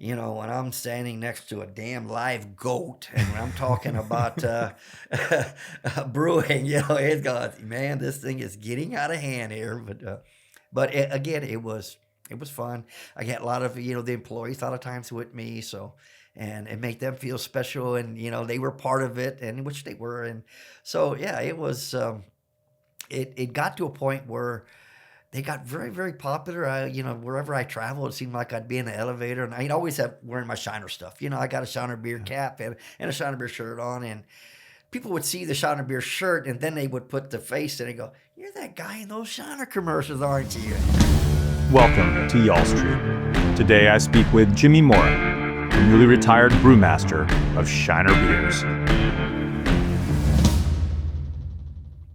when I'm standing next to a damn live goat and I'm talking about brewing, it goes, man, this thing is getting out of hand here. Again, it was fun. I got a lot of the employees a lot of times with me, so and it made them feel special, and they were part of it, and which they were, and so yeah, it was. It got to a point where they got very, very popular. Wherever I traveled, it seemed like I'd be in the elevator, and I'd always have wearing my Shiner stuff. I got a Shiner beer cap and a Shiner beer shirt on, and people would see the Shiner beer shirt, and then they would put the face in and go, "You're that guy in those Shiner commercials, aren't you?" Welcome to Y'all Street. Today I speak with Jimmy Mauric, the newly retired brewmaster of Shiner Beers.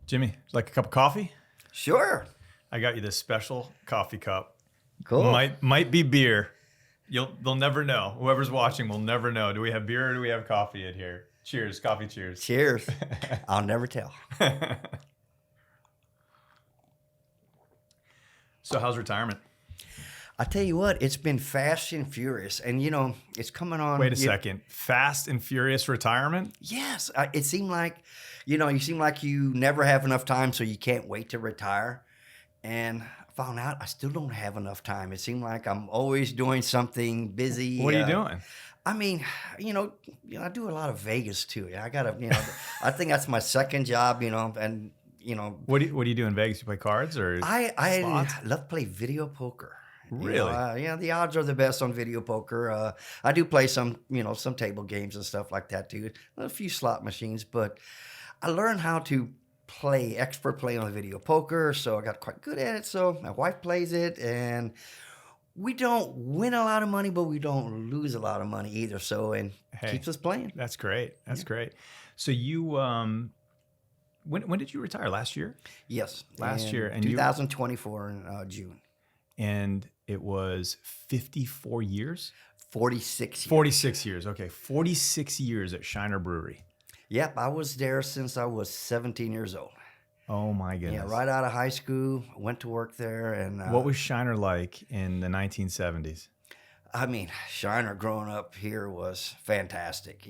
Jimmy, like a cup of coffee? Sure. I got you this special coffee cup. Cool. Might be beer. They'll never know. Whoever's watching will never know. Do we have beer or do we have coffee in here? Cheers, coffee cheers. Cheers. I'll never tell. So how's retirement? I tell you what, it's been fast and furious, and it's coming on. Wait a second, fast and furious retirement? Yes, it seemed like, you seem like you never have enough time, so you can't wait to retire. And I found out I still don't have enough time. It seemed like I'm always doing something busy. What are you doing? I mean, I do a lot of Vegas too. I gotta, I think that's my second job. And What do you do in Vegas? You play cards or I slots? love to play video poker. Really? The odds are the best on video poker. I do play some table games and stuff like that too. A few slot machines, but I learned how to expert play on the video poker, so I got quite good at it. So my wife plays it, and we don't win a lot of money, but we don't lose a lot of money either. So keeps us playing. That's great. That's great. So you, when did you retire? Last year? Yes, last year, and 2024 in June. And it was 54 years. 46 years. 46 years. Okay, 46 years at Shiner Brewery. Yep, I was there since I was 17 years old. Oh my goodness! Yeah, right out of high school, went to work there, and what was Shiner like in the 1970s? I mean, Shiner growing up here was fantastic.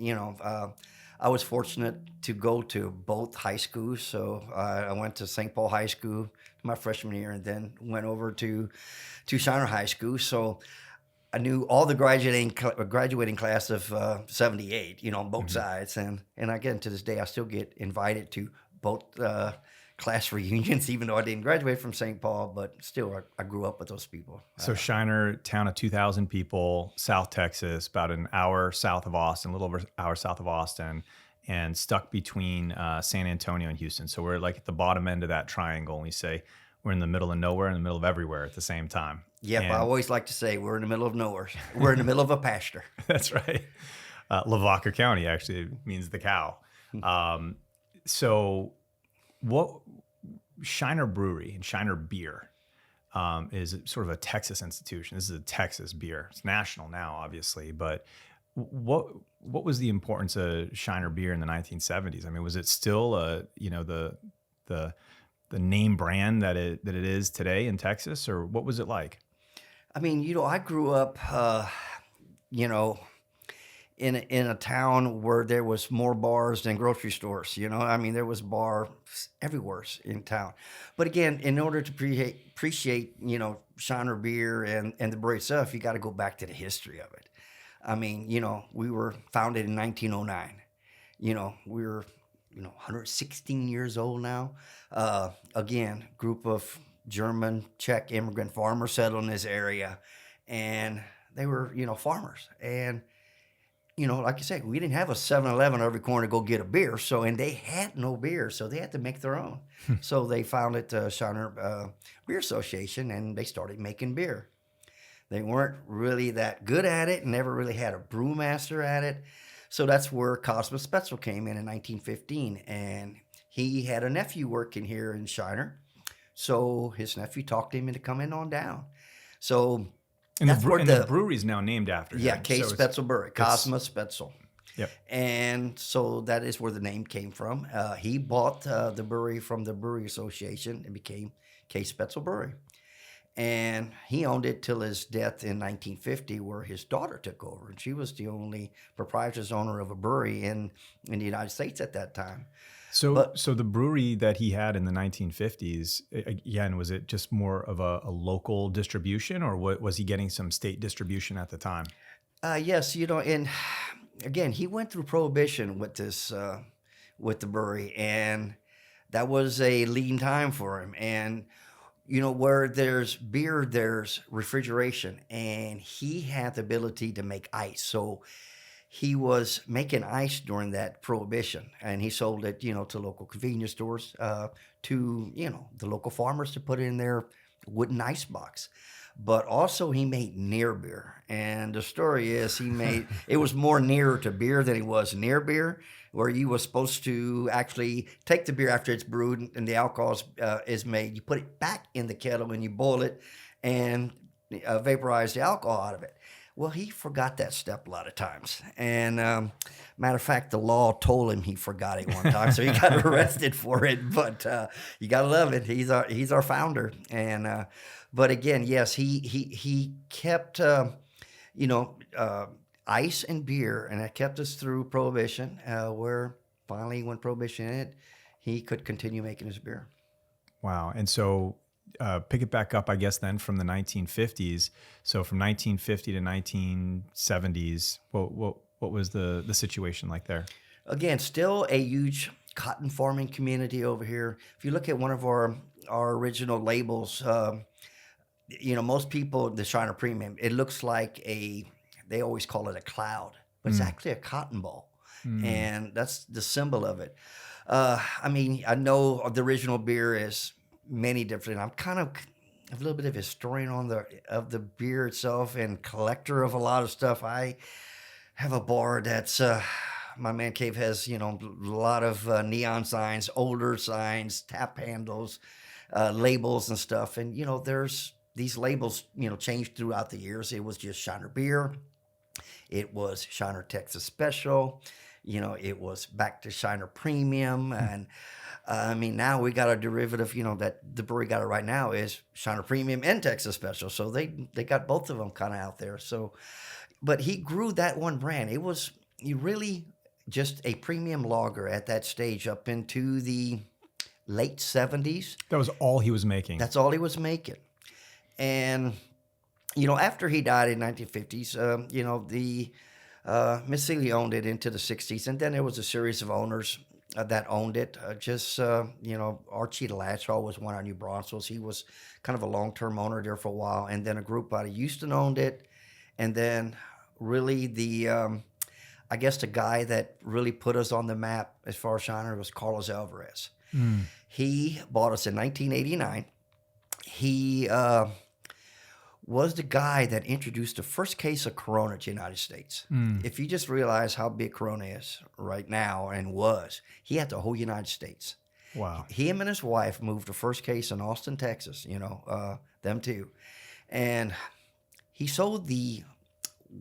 I was fortunate to go to both high schools. So I went to St. Paul High School my freshman year, and then went over to Shiner High School. So I knew all the graduating class of 78, on both sides. And again, to this day, I still get invited to both class reunions, even though I didn't graduate from St. Paul, but still I grew up with those people. So Shiner, town of 2,000 people, South Texas, about an hour south of Austin, a little over an hour south of Austin, and stuck between San Antonio and Houston. So we're like at the bottom end of that triangle, and we say we're in the middle of nowhere, in the middle of everywhere at the same time. Yep, I always like to say we're in the middle of nowhere. We're in the middle of a pasture. That's right. Lavaca County actually means the cow. So what Shiner Brewery and Shiner Beer is sort of a Texas institution. This is a Texas beer. It's national now, obviously, but what was the importance of Shiner Beer in the 1970s? I mean, was it still the name brand that it is today in Texas, or what was it like? I mean, I grew up, in a town where there was more bars than grocery stores. I mean, there was bars everywhere in town. But again, in order to appreciate, Shiner Beer and the brewery itself, you got to go back to the history of it. I mean, we were founded in 1909. We're 116 years old now. Again, group of German, Czech immigrant farmers settled in this area, and they were, farmers. And, like you said, we didn't have a 7-Eleven every corner to go get a beer. And they had no beer, so they had to make their own. So they founded the Shiner Beer Association, and they started making beer. They weren't really that good at it, and never really had a brewmaster at it. So that's where Cosmo Spoetzl came in 1915, and he had a nephew working here in Shiner. So his nephew talked him into coming on down. So that's where the brewery's now named after him. Yeah, Spoetzl Brewery, Cosmo Spoetzl. Yep. And so that is where the name came from. He bought the brewery from the Brewery Association and became Spoetzl Brewery. And he owned it till his death in 1950, where his daughter took over. And she was the only proprietor's owner of a brewery in the United States at that time. So, But so the brewery that he had in the 1950s, again, was it just more of a local distribution, or what, was he getting some state distribution at the time? yes, and again, he went through Prohibition with this, with the brewery, and that was a lean time for him. And where there's beer, there's refrigeration, and he had the ability to make ice. So he was making ice during that Prohibition, and he sold it, to local convenience stores, to the local farmers to put in their wooden ice box. But also he made near beer, and the story is he made it was more nearer to beer than it was near beer, where you were supposed to actually take the beer after it's brewed and the alcohol is made. You put it back in the kettle and you boil it, and vaporize the alcohol out of it. Well, he forgot that step a lot of times. And matter of fact, the law told him he forgot it one time, so he got arrested for it. But you gotta love it. He's our founder. And but again, yes, he kept ice and beer, and that kept us through Prohibition. Where finally, when Prohibition ended, he could continue making his beer. Wow. And so pick it back up, I guess, then from the 1950s. So from 1950 to 1970s, what was the situation like there? Again, still a huge cotton farming community over here. If you look at one of our original labels, most people, the Shiner Premium, it looks like they always call it a cloud, but it's actually a cotton ball. And that's the symbol of it. I know the original beer is many different. I'm kind of a little bit of a historian of the beer itself and collector of a lot of stuff. I have a bar that's my man cave has a lot of neon signs, older signs, tap handles, labels and stuff. And there's these labels changed throughout the years. It was just Shiner beer. It was Shiner Texas Special. It was back to Shiner Premium. And now we got a derivative, that the brewery got it right now is Shiner Premium and Texas Special. So they got both of them kind of out there. So, but he grew that one brand. It was really just a premium lager at that stage up into the late 70s. That was all he was making. That's all he was making. And, after he died in 1950s, the Miss owned it into the 60s. And then there was a series of owners that owned it. Archie Latshaw was one of our New Braunfels. He was kind of a long-term owner there for a while. And then a group out of Houston owned it. And then really the guy that really put us on the map as far as Shiner was Carlos Alvarez. He bought us in 1989. He was the guy that introduced the first case of Corona to the United States. If you just realize how big Corona is right now and was, he had the whole United States. Wow. Him and his wife moved the first case in Austin, Texas, them two. And he sold the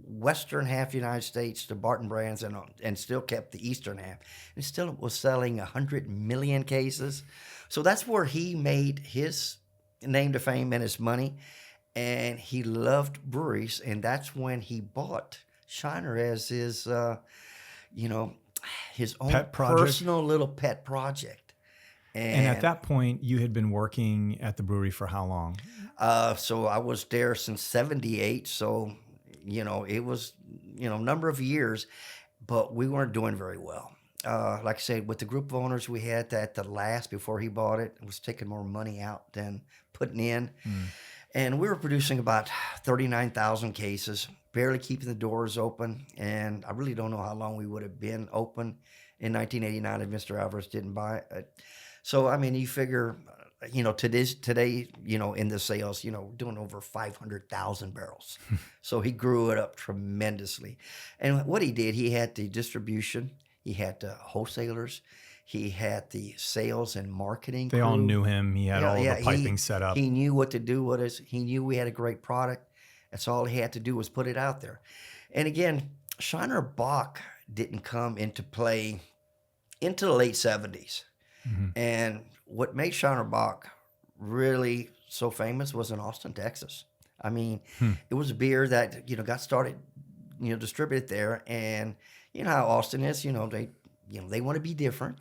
western half of the United States to Barton Brands and still kept the eastern half. And still was selling 100 million cases. So that's where he made his name to fame and his money. And he loved breweries, and that's when he bought Shiner as his, his own Pet project. personal little pet project. And at that point, you had been working at the brewery for how long? So I was there since 78. So, it was, a number of years, but we weren't doing very well. Like I said, with the group of owners we had at the last before he bought it, was taking more money out than putting in. And we were producing about 39,000 cases, barely keeping the doors open. And I really don't know how long we would have been open in 1989 if Mr. Alvarez didn't buy it. So, you figure, today, in the sales, doing over 500,000 barrels. So he grew it up tremendously. And what he did, he had the distribution, he had the wholesalers, he had the sales and marketing They crew. all knew him. He had all the piping set up. He knew what to do with us. He knew we had a great product. That's all he had to do was put it out there. And again, Shiner Bock didn't come into play into the late 70s. And what made Shiner Bock really so famous was in Austin, Texas. I mean, Hmm. it was a beer that, got started, distributed there. And you know how Austin is, they want to be different.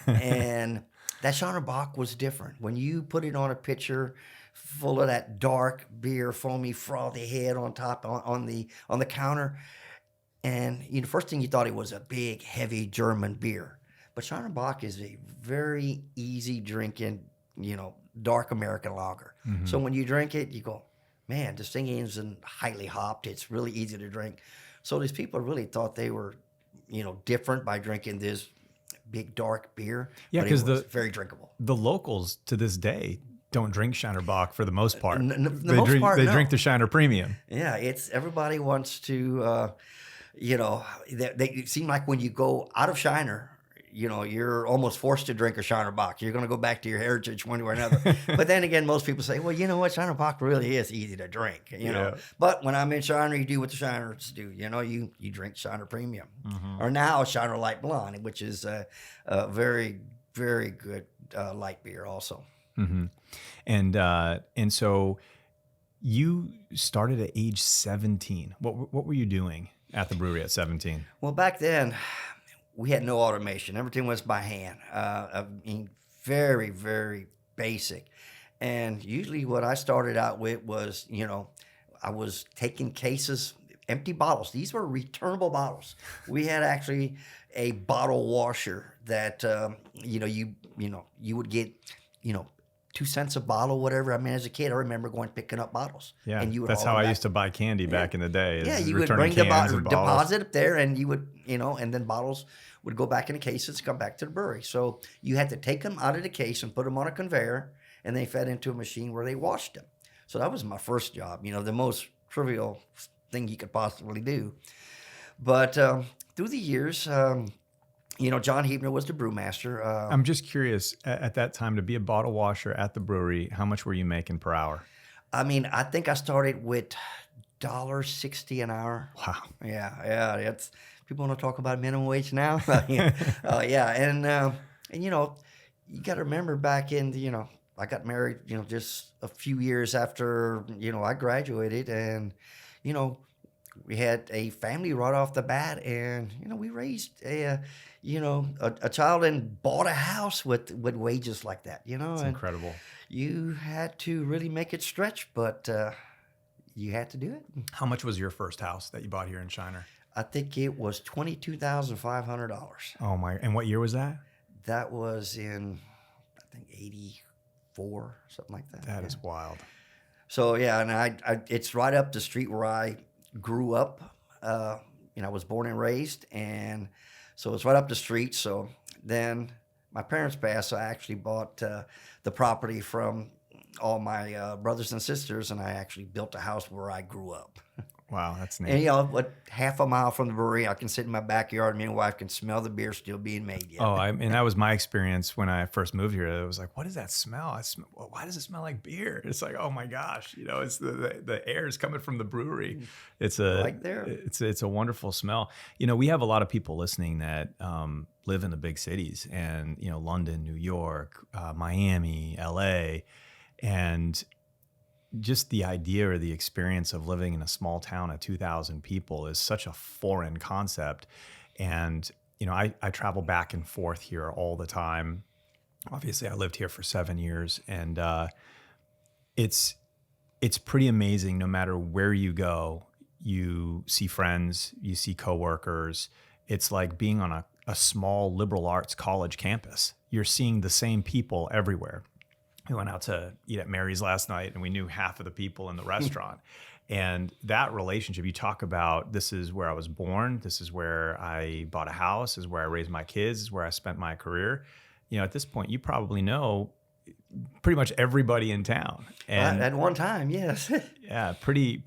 And that Shiner Bock was different. When you put it on a pitcher full of that dark beer, foamy, frothy head on top on the counter, and first thing you thought it was a big, heavy German beer. But Shiner Bock is a very easy drinking, dark American lager. Mhm. So when you drink it, you go, man, this thing isn't highly hopped. It's really easy to drink. So these people really thought they were, different by drinking this big dark beer. Yeah, but it because was very drinkable. the locals to this day don't drink Shiner Bock for the most part. The most part, they no. drink the Shiner Premium. Yeah, it's everybody wants to, they seem like when you go out of Shiner, you're almost forced to drink a Shiner Bock. You're going to go back to your heritage one way or another. But then again, most people say, well, you know what? Shiner Bock really is easy to drink, Yeah. But when I'm in Shiner, you do what the Shiners do. You drink Shiner Premium. Or now Shiner Light Blonde, which is a very, very good light beer also. Mm-hmm. And so you started at age 17. What were you doing at the brewery at 17? Well, back then, we had no automation. Everything was by hand. I mean, very, very basic. And usually what I started out with was, I was taking cases, empty bottles. These were returnable bottles. We had actually a bottle washer that, you would get, 2 cents a bottle, whatever. I mean, as a kid, I remember going picking up bottles. Yeah, and you would that's haul how them I back. used to buy candy back in the day. Yeah, is you would returning bring the cans and bottles. deposit up there, and you would, and then bottles would go back in the cases, come back to the brewery. So you had to take them out of the case and put them on a conveyor, and they fed into a machine where they washed them. So that was my first job, the most trivial thing you could possibly do. But through the years, John Hebner was the brewmaster. I'm just curious, at that time, to be a bottle washer at the brewery, how much were you making per hour? I mean, I think I started with $1.60 an hour. Wow. Yeah. It's people want to talk about minimum wage now. Yeah, and you got to remember back in I got married, just a few years after I graduated, and we had a family right off the bat, and we raised a child and bought a house with wages like that. It's and incredible. you had to really make it stretch, but you had to do it. How much was your first house that you bought here in Shiner? I think it was $22,500. Oh my! And what year was that? That was in, I think, 84, something like that. That is wild. So yeah, and I it's right up the street where I grew up. I was born and raised, and so it's right up the street. So then my parents passed, so I actually bought the property from all my brothers and sisters, and I actually built a house where I grew up. Wow, that's neat. And half a mile from the brewery, I can sit in my backyard, and me and my wife can smell the beer still being made yet. Oh, and that was my experience when I first moved here. It was like, what is that smell? Why does it smell like beer? It's like, oh my gosh, it's the air is coming from the brewery. It's Right there. It's a wonderful smell. We have a lot of people listening that live in the big cities, and London, New York, Miami, LA, and just the idea or the experience of living in a small town of 2,000 people is such a foreign concept. And, I travel back and forth here all the time. Obviously, I lived here for 7 years, and it's pretty amazing. No matter where you go, you see friends, you see coworkers. It's like being on a small liberal arts college campus. You're seeing the same people everywhere. We went out to eat at Mary's last night, and we knew half of the people in the restaurant. And that relationship, you talk about, this is where I was born, this is where I bought a house, this is where I raised my kids, this is where I spent my career. At this point, you probably know pretty much everybody in town. And at one time, yes. yeah, pretty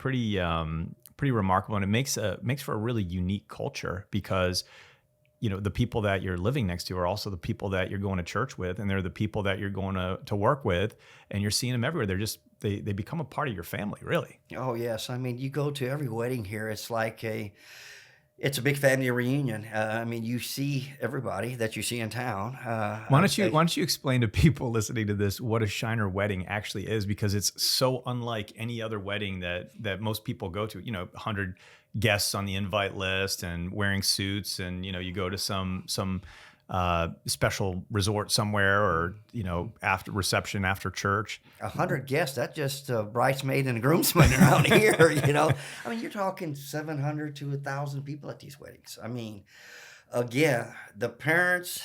remarkable. And it makes for a really unique culture, because the people that you're living next to are also the people that you're going to church with, and they're the people that you're going to work with, and you're seeing them everywhere. They become a part of your family, really. Oh yes, I mean, you go to every wedding here. It's like It's a big family reunion. I mean, you see everybody that you see in town. Why I would don't you say why don't you explain to people listening to this what a Shiner wedding actually is, because it's so unlike any other wedding that most people go to. 100 guests on the invite list and wearing suits, and you go to some special resort somewhere, or after reception after church. 100 guests. That's just a bridesmaid and a groomsman around here. I mean, you're talking 700 to 1,000 people at these weddings. I mean, again, the parents,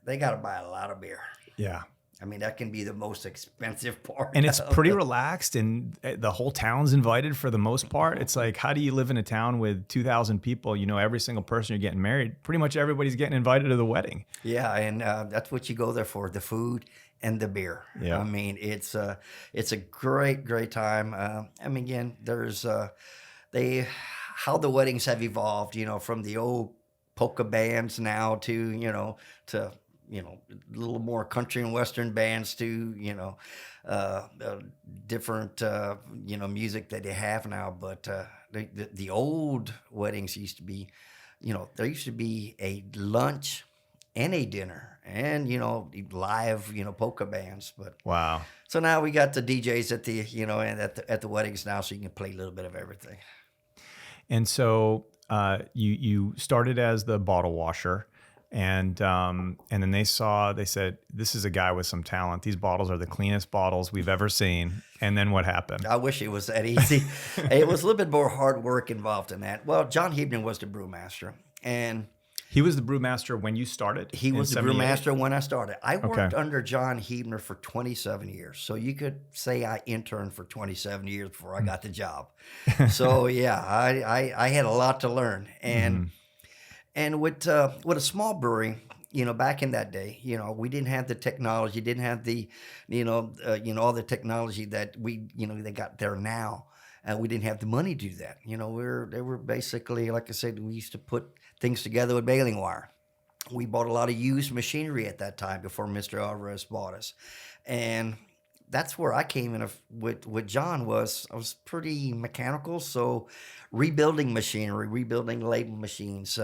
they got to buy a lot of beer. Yeah. I mean, that can be the most expensive part. And it's of pretty the- relaxed, and the whole town's invited for the most part. It's like, how do you live in a town with 2,000 people? Every single person you're getting married, pretty much everybody's getting invited to the wedding. Yeah, and that's what you go there for, the food and the beer. Yeah. I mean, it's a great time. I mean, again, there's how the weddings have evolved, from the old polka bands now to a little more country and western bands to different music that they have now. But the old weddings used to be, there used to be a lunch and a dinner and live polka bands. But Wow. so now we got the DJs at the and at the weddings now, so you can play a little bit of everything. And so you started as the bottle washer, and then they said, this is a guy with some talent. These bottles are the cleanest bottles we've ever seen. And then what happened? I wish it was that easy. It was a little bit more hard work involved in that. Well, John Hebden was the brewmaster, and He was the brewmaster when you started? he in was the 78? brewmaster when I started. I worked Okay. under John Hebner for 27 years. So you could say I interned for 27 years before I got the job. So yeah, I had a lot to learn. And with a small brewery, back in that day, we didn't have the technology, didn't have the, all the technology that they got there now. We didn't have the money to do that. They were basically, like I said, we used to put things together with baling wire. We bought a lot of used machinery at that time before Mr. Alvarez bought us. And that's where I came in with John. I was pretty mechanical. So rebuilding machinery, rebuilding label machines.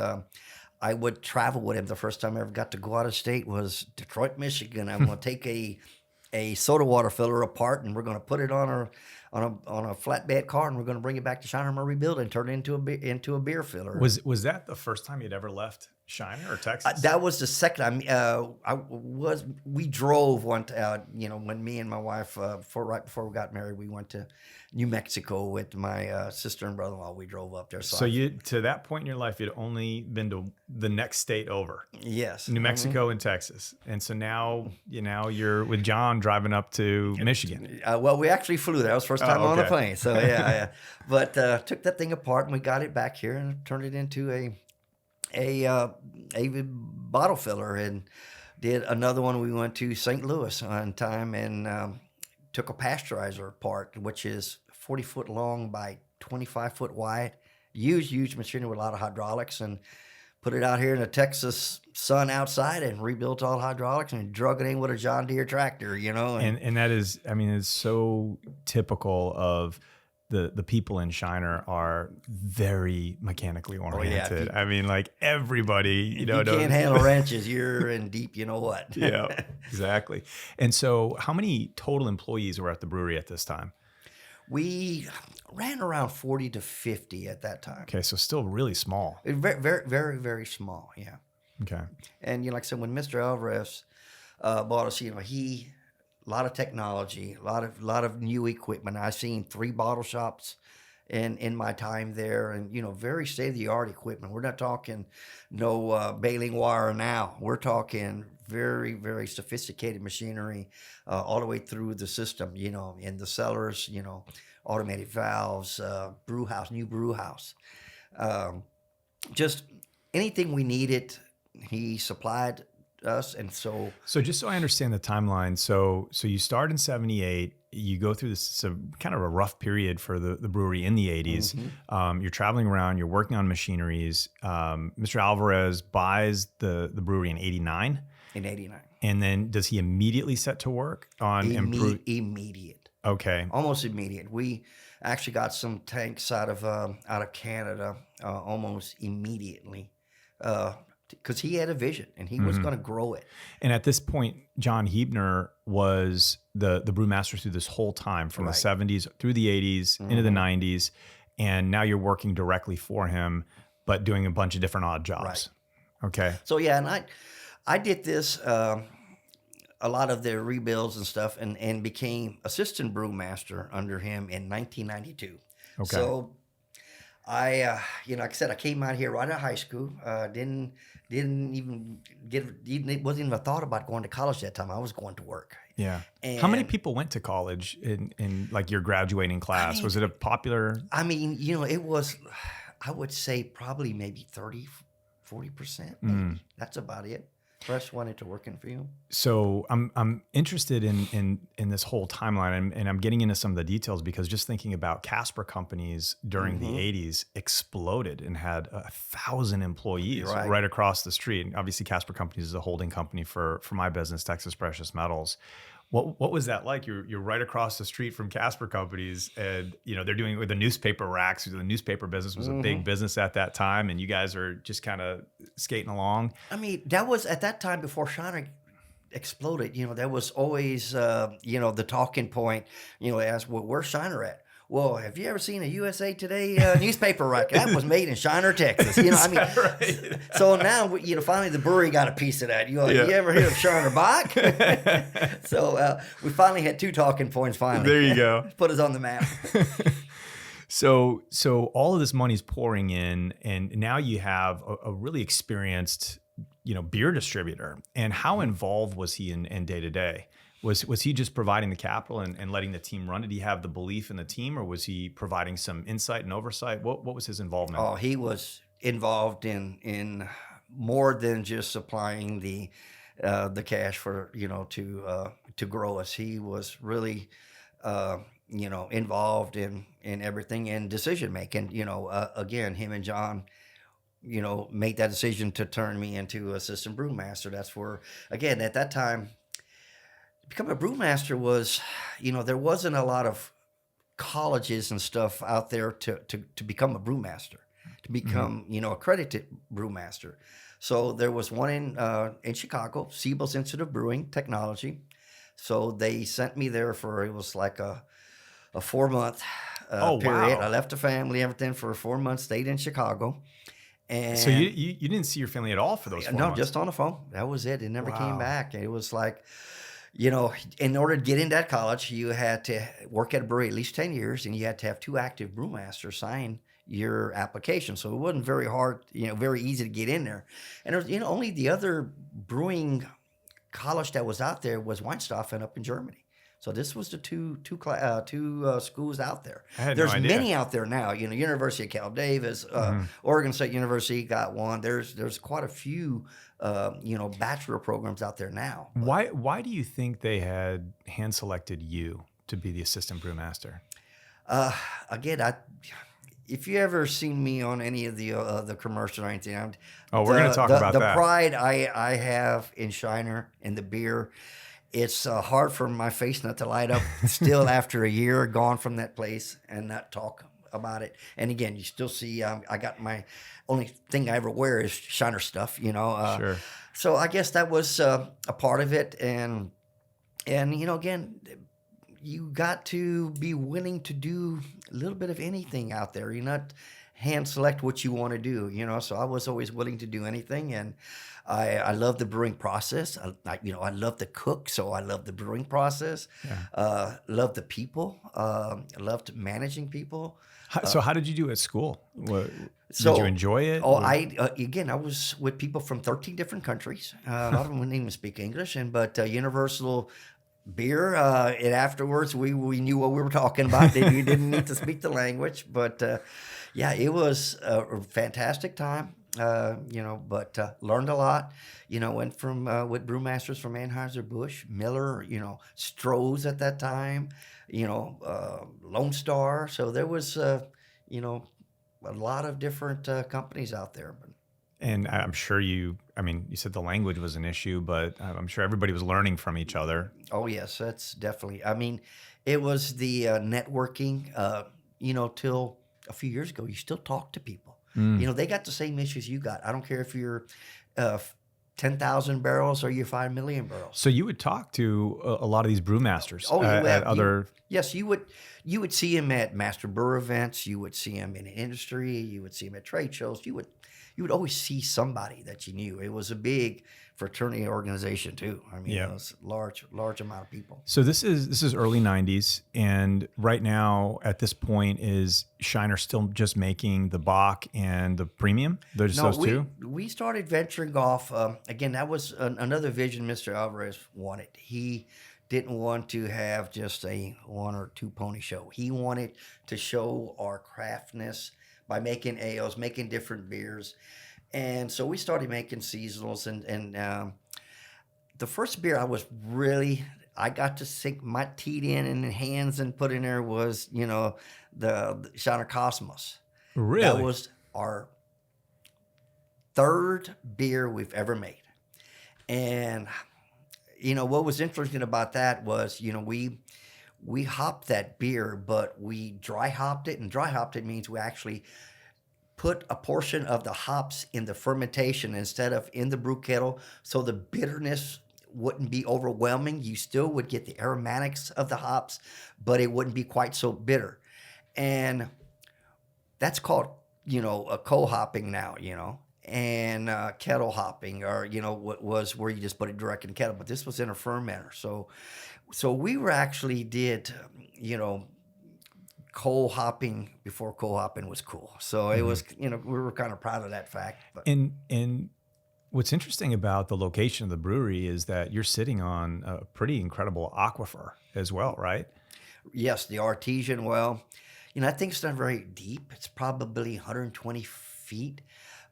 I would travel with him. The first time I ever got to go out of state was Detroit, Michigan. I'm going to take a soda water filler apart, and we're going to put it on a flatbed car, and we're going to bring it back to Shiner and rebuild it and turn it into a beer filler. Was that the first time you'd ever left Shiner or Texas? That was the second time. We drove when me and my wife, right before we got married, we went to New Mexico with my sister and brother-in-law. We drove up there. So to that point in your life, you'd only been to the next state over. Yes. New Mexico and Texas. And so now, you're with John driving up to Michigan. Well, we actually flew there. That was the first time on the okay. plane. So yeah. But took that thing apart and we got it back here and turned it into a bottle filler, and did another one. We went to St. Louis on time and took a pasteurizer apart, which is 40 foot long by 25 foot wide. Huge machinery with a lot of hydraulics, and put it out here in the Texas sun outside and rebuilt all hydraulics and drug it in with a John Deere tractor, And that is, it's so typical of the people in Shiner are very mechanically oriented. Everybody, If you can't handle wrenches, you're in deep, you know what. Yeah, exactly. And so how many total employees were at the brewery at this time? We ran around 40 to 50 at that time. Okay, so still really small. Very, very, very, very small, yeah. Okay. And like I said, when Mr. Alvarez bought us, a lot of technology, a lot of new equipment. I've seen 3 bottle shops in my time there, and very state-of-the-art equipment. We're not talking no baling wire now. We're talking very, very sophisticated machinery all the way through the system. In the cellars, automated valves, new brew house, just anything we needed, he supplied us. And so just so I understand the timeline, so you start in 78, you go through this kind of a rough period for the brewery in the 80s. You're traveling around, you're working on machineries. Mr. Alvarez buys the brewery in 89. In 89. And then does he immediately set to work on Immediate. Okay. almost immediate. We actually got some tanks out of Canada almost immediately because he had a vision and he was Mhm. going to grow it. And at this point, John Hebner was the brewmaster through this whole time, from the Right. 70s through the 80s into the Hmm. 90s, and now you're working directly for him, but doing a bunch of different odd Right. jobs. Okay. So yeah, and I did this a lot of their rebuilds and stuff, and became assistant brewmaster under him in 1992. Okay. So like I said, I came out here right out of high school. Didn't even wasn't even a thought about going to college that time. I was going to work, Yeah. How many and people went to college in like your graduating I class? mean, Was it a popular? it was, I would say probably maybe 30, 40% Mm. maybe. That's about it. The rest went into working for you. So I'm interested in this whole timeline, and I'm getting into some of the details because just thinking about Casper companies during the Hmm. 80s exploded and had 1,000 You're employees right. right across the street. And obviously, Casper Companies is a holding company for my business, Texas Precious Metals. What was that like? You're right across the street from Casper Companies, and they're doing with the newspaper racks. The newspaper business was a big Hmm. business at that time, and you guys are just kind of skating along. I mean, that was at that time before Shiner exploded. There was always, the talking point, as well, where's Shiner at? Well, have you ever seen a USA Today newspaper rack? That was made in Shiner, Texas. Is I mean, that right? so now, finally the brewery got a piece of that. Yeah. You ever hear of Shiner Bach? So we finally had two talking points finally. There you go. Put us on the map. So all of this money's pouring in, and now you have a really experienced, beer distributor. And how involved was he in day to day? Was he just providing the capital and letting the team run? Did he have the belief in the team, or was he providing some insight and oversight? What was his involvement? Oh, he was involved in more than just supplying the cash for to grow us. He was really involved in everything and decision making. Again, him and John made that decision to turn me into assistant brewmaster. That's where, again, at that time, becoming a brewmaster was, there wasn't a lot of colleges and stuff out there to become a brewmaster, to Mhm. become accredited brewmaster. So there was one in Chicago, Siebel's Institute of Brewing Technology. So they sent me there for, it was like a 4 month Oh, period. I wow. left the family, everything, for 4 months. Stayed in Chicago, So you, and you didn't see your family at all for those 4 no, months? just on the phone. That was it. It never came Wow. back. It was like, in order to get into that college, you had to work at a brewery at least 10 years, and you had to have two active brewmasters sign your application. So it wasn't very hard, very easy to get in there. And there was, only the other brewing college that was out there was Weinstoffen up in Germany. So this was the two schools out there. I had no There's idea. many out there now. University of Cal Davis, Mhm. Oregon State University got one. There's quite a few bachelor programs out there now. Why do you think they had hand selected you to be the assistant brewmaster? Uh, Again, if you ever seen me on any of the commercial or anything, Oh, we're going to talk about the that. pride I have in Shiner and the beer. It's hard for my face not to light up still after a year gone from that place and not talk about it. And again, you still see I got my only thing I ever wear is Shiner stuff. Sure. So I guess that was a part of it, and again, you got to be willing to do a little bit of anything out there. You're not hand select what you want to do. So I was always willing to do anything, and I love the brewing process. I love to cook, so I love the brewing process. Yeah. Love the people. I loved managing people. So how did you do at school? Did So, you enjoy it? oh, I was with people from 13 different countries. A lot of them didn't even speak English, but Universal beer. And afterwards, we knew what we were talking about. You didn't need to speak the language, but yeah, it was a fantastic time. But learned a lot. Went from with brewmasters from Anheuser-Busch, Miller, Stroh's at that time, Lone Star. So there was, a lot of different companies out there. But And I'm sure you said the language was an issue, but I'm sure everybody was learning from each other. Oh yes, that's definitely. I mean, it was the networking. Till a few years ago, you still talk to people. Mm. They got the same issues you got. I don't care if you're 10,000 barrels or you're 5 million barrels. So you would talk to a lot of these brewmasters Oh, at other. yes, you would. You would see him at master brewer events. You would see him in the industry. You would see him at trade shows. You would always see somebody that you knew. It was a big fraternity organization too. I mean, Yeah. it was large amount of people. So this is early '90s, and right now at this point, is Shiner still just making the Bach and the premium? There's No, those two. we started venturing off. Again, that was another vision Mr. Alvarez wanted. He didn't want to have just a one or two pony show. He wanted to show our craftness by making ales, making different beers. And so we started making seasonals. And the first beer I got to sink my teeth in hands and put in there was, the Shiner Cosmos. Really? That was our third beer we've ever made. And, what was interesting about that was, we hopped that beer, but we dry hopped it. And dry hopped it means we actually put a portion of the hops in the fermentation instead of in the brew kettle, so the bitterness wouldn't be overwhelming. You still would get the aromatics of the hops, but it wouldn't be quite so bitter. And that's called, a co-hopping now, and kettle hopping, or, what was where you just put it direct in the kettle, but this was in a fermenter. So we were actually did, coal hopping before coal hopping was cool. So it was, we were kind of proud of that fact. But And what's interesting about the location of the brewery is that you're sitting on a pretty incredible aquifer as well, right? yes, the artesian well, I think it's not very deep. It's probably 120 feet,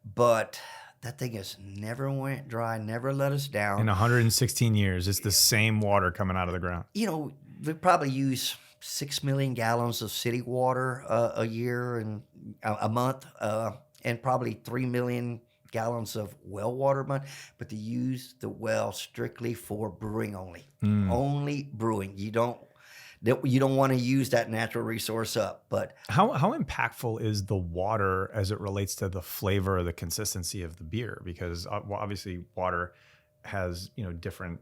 but that thing has never went dry, never let us down. In 116 years, it's the same water coming out of the ground. We probably use 6 million gallons of city water a year and a month, and probably 3 million gallons of well water a month. But to use the well strictly for brewing only brewing. You don't want to use that natural resource up. But How impactful is the water as it relates to the flavor or the consistency of the beer? Because obviously water has different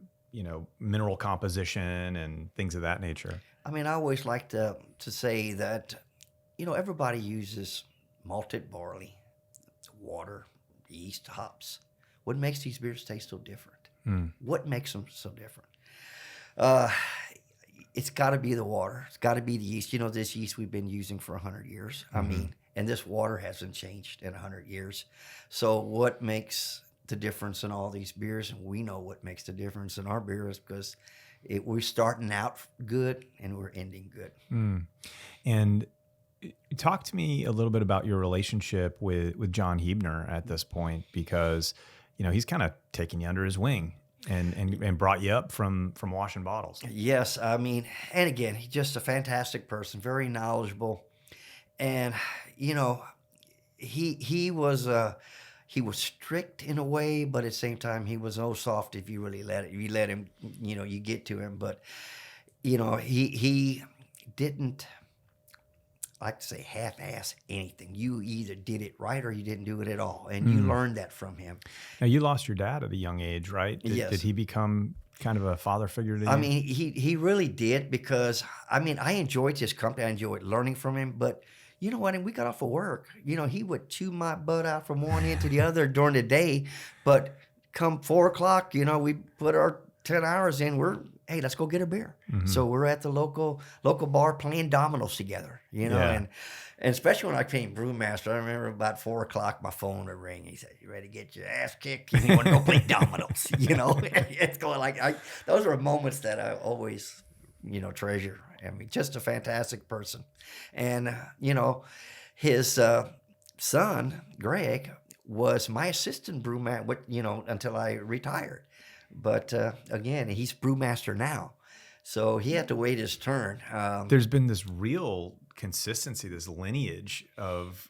mineral composition and things of that nature. I mean, I always like to say that, everybody uses malted barley, water, yeast, hops. What makes these beers taste so different? What makes them so different? It's got to be the water. It's got to be the yeast. This yeast we've been using for 100 years. I mean, and this water hasn't changed in 100 years. So what makes the difference in all these beers? And we know what makes the difference in our beers because we're starting out good and we're ending good. And talk to me a little bit about your relationship with John Hebner at this point, because he's kind of taking you under his wing and brought you up from washing bottles. Yes, I mean, and again, he's just a fantastic person, very knowledgeable, and he was strict in a way, but at the same time he was soft if you really let him, you get to him. But he didn't like to say half-ass anything. You either did it right or you didn't do it at all, and you learned that from him. Now, you lost your dad at a young age, right? Yes. Did he become kind of a father figure to you? I mean, he really did, because I enjoyed his company. I enjoyed learning from him. But you know what? And we got off of work. He would chew my butt out from one end to the other during the day. But come 4 o'clock, we put our 10 hours in. Hey, let's go get a beer. So we're at the local bar playing dominoes together. Yeah. And especially when I became brewmaster, I remember about 4 o'clock, my phone would ring. He said, "You ready to get your ass kicked? You want to go play dominoes?" It's going those are moments that I always, treasure. I mean, just a fantastic person. And, his son, Greg, was my assistant brewmaster, until I retired. But again, he's brewmaster now. So he had to wait his turn. There's been this real consistency, this lineage of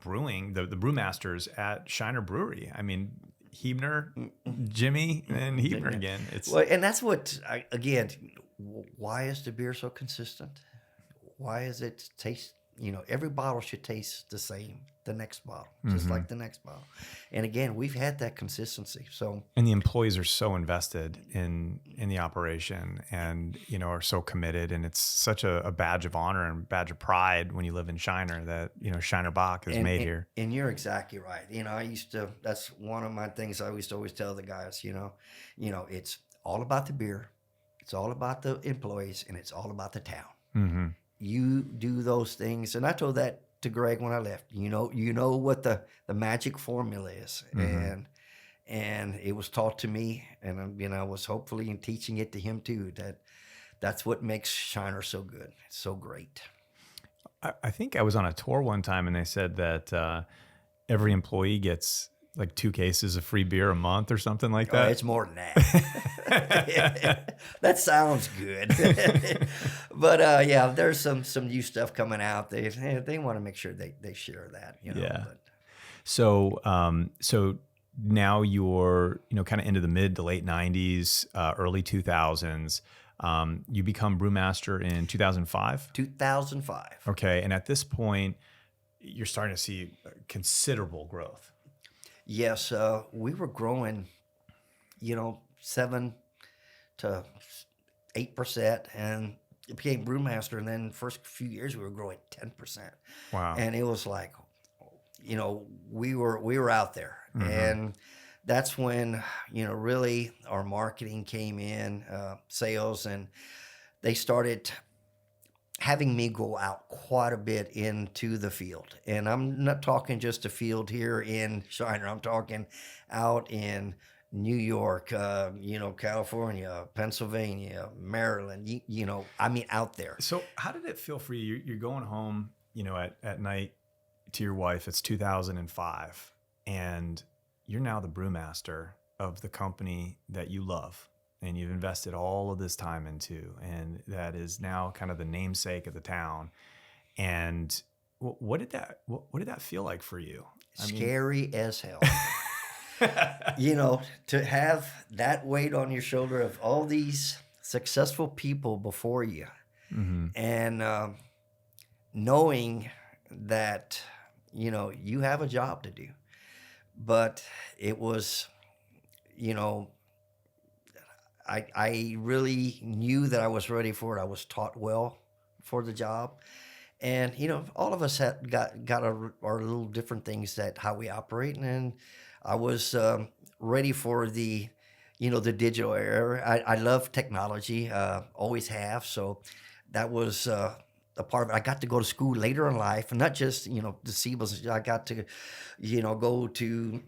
brewing, the brewmasters at Shiner Brewery. I mean, Hebner, Jimmy, and Hebner again. Well, and that's what again. Why is the beer so consistent? Why is it taste? Every bottle should taste the same. The next bottle, just like the next bottle. And again, we've had that consistency. So, and the employees are so invested in the operation, and are so committed, and it's such a badge of honor and badge of pride when you live in Shiner that Shiner Bock is made here. And you're exactly right. That's one of my things I used to always tell the guys. It's all about the beer, it's all about the employees, and it's all about the town. Mm-hmm. You do those things, and I told that to Greg when I left. You know what the magic formula is, and it was taught to me, and I was hopefully in teaching it to him too. That's what makes Shiner so good. It's so great. I think I was on a tour one time, and they said that every employee gets like 2 cases of free beer a month or something like that. It's more than that. That sounds good. But yeah, there's some new stuff coming out. They want to make sure they share that. Yeah. So now you're kind of into the mid to late 90s, early 2000s. You become brewmaster in 2005. 2005. Okay, and at this point, you're starting to see considerable growth. Yes, we were growing, 7 to 8%, and it became Brewmaster. And then first few years we were growing 10%. Wow! And it was like, we were out there, and that's when really our marketing came in, sales, and they started having me go out quite a bit into the field. And I'm not talking just a field here in Shiner. I'm talking out in New York, California, Pennsylvania, Maryland, out there. So how did it feel for you? You're going home, at night to your wife. It's 2005, and you're now the brewmaster of the company that you love and you've invested all of this time into, and that is now kind of the namesake of the town. And what did that feel like for you? Scary as hell. To have that weight on your shoulder of all these successful people before you, and knowing that you have a job to do, but it was, I really knew that I was ready for it. I was taught well for the job. And, all of us got our little different things that how we operate. And I was ready for the digital era. I love technology, always have. So that was a part of it. I got to go to school later in life, and not just, the CBLs. I got to, go to,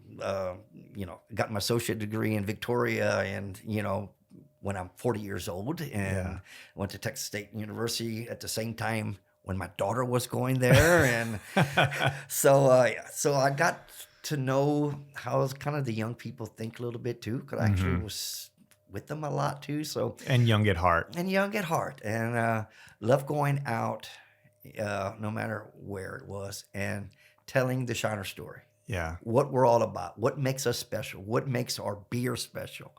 got my associate degree in Victoria, and, when I'm 40 years old, and went to Texas State University at the same time when my daughter was going there. And so I got to know how kind of the young people think a little bit too, because I actually was with them a lot too. So and young at heart, and love going out, no matter where it was, and telling the Shiner story. Yeah, what we're all about, what makes us special, what makes our beer special.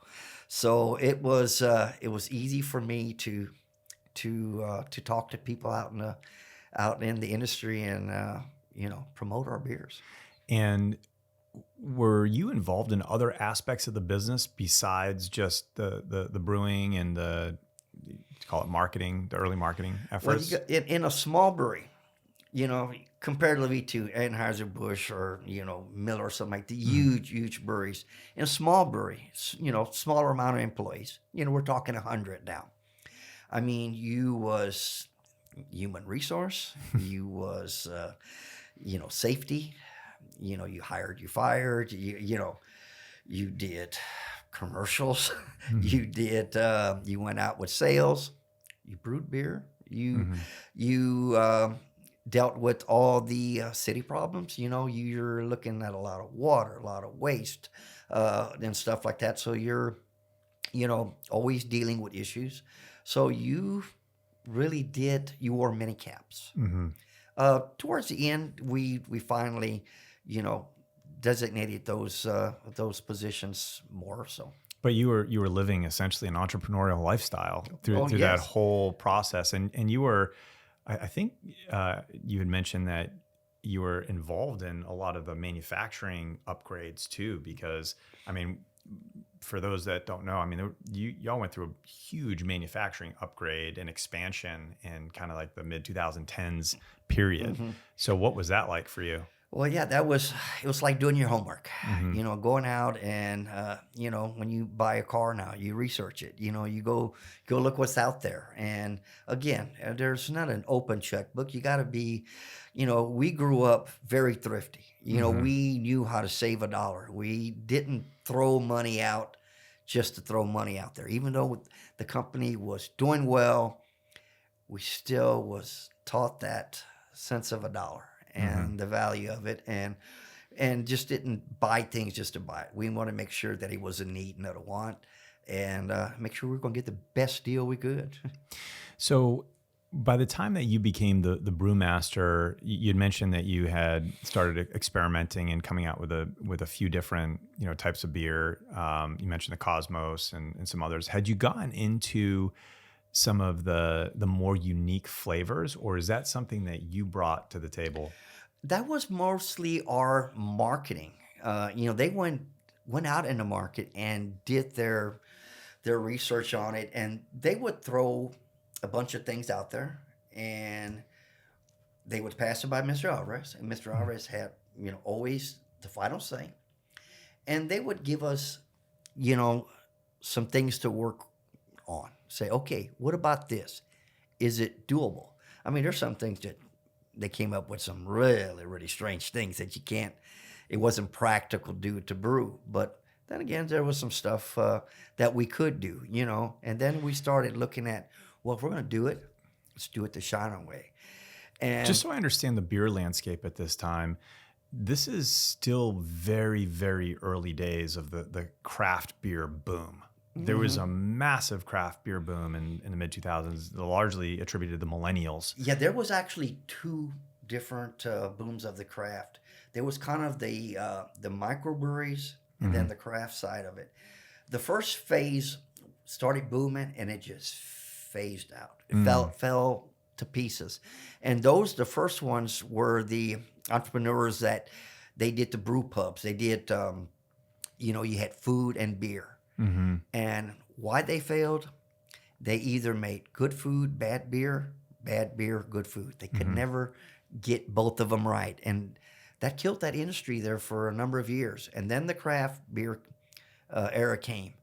So it was easy for me to talk to people out in the industry and promote our beers. And were you involved in other aspects of the business besides just the brewing and call it marketing, the early marketing efforts? Well, in a small brewery, comparatively to Anheuser-Busch or, Miller or something like the huge breweries. In a small brewery, smaller amount of employees, we're talking 100 now. I mean, you was human resource, you was, safety, you hired, you fired, you did commercials, you went out with sales, you brewed beer, you dealt with all the city problems. You're looking at a lot of water, a lot of waste, and stuff like that. So you're, always dealing with issues. So you really you wore many caps. Towards the end, we finally, you know, designated those positions more. So, But you were living essentially an entrepreneurial lifestyle oh through that yes, whole process, and you were, I think you had mentioned that you were involved in a lot of the manufacturing upgrades too, because I mean, for those that don't know, I mean, y'all went through a huge manufacturing upgrade and expansion in kind of like the mid 2010s period. hmm. So what was that like for you? Well, yeah, that was it was like doing your homework. Hmm. You know, going out and you know, when you buy a car now, you research it. You know, you go look what's out there. And again, there's not an open checkbook. You got to be, you know, we grew up very thrifty. You know, Hmm. we knew how to save a dollar. We didn't throw money out just to throw money out there. Even though the company was doing well, we still was taught that sense of a dollar Hmm. and the value of it, and just didn't buy things just to buy it. We want to make sure that it was a need, not a want, and make sure we're going to get the best deal we could. So by the time that you became the brewmaster, you'd mentioned that you had started experimenting and coming out with a few different types of beer. You mentioned the Cosmos and some others. Had you gotten into some of the more unique flavors, or is that something that you brought to the table? That was mostly our marketing. You know, they went out in the market and did their research on it, and they would throw a bunch of things out there, and they would pass it by Mr. Alvarez, and Mr. Mhm. Alvarez had, you know, always the final say, and they would give us, you know, some things to work on. Say, okay, what about this? Is it doable? I mean, there's some things that they came up with some really, really strange things that you can't. It wasn't practical to brew, but then again, there was some stuff that we could do, you know. And then we started looking at, well, if we're going to do it, let's do it the Shiner way. Just And so I understand the beer landscape at this time, this is still very, very early days of the craft beer boom. There was mhm. a massive craft beer boom in the mid 2000s, largely attributed to the millennials. Yeah, there was actually two different booms of the craft. There was kind of the microbreweries and then Hmm. the craft side of it. The first phase started booming and it just phased out. It Mm. fell to pieces. And the first ones were the entrepreneurs that they did the brew pubs. They did, you know, you had food and beer. Hmm. And why they failed? They either made good food, bad beer, good food. They could Hmm. never get both of them right. And that killed that industry there for a number of years. And then the craft beer era came.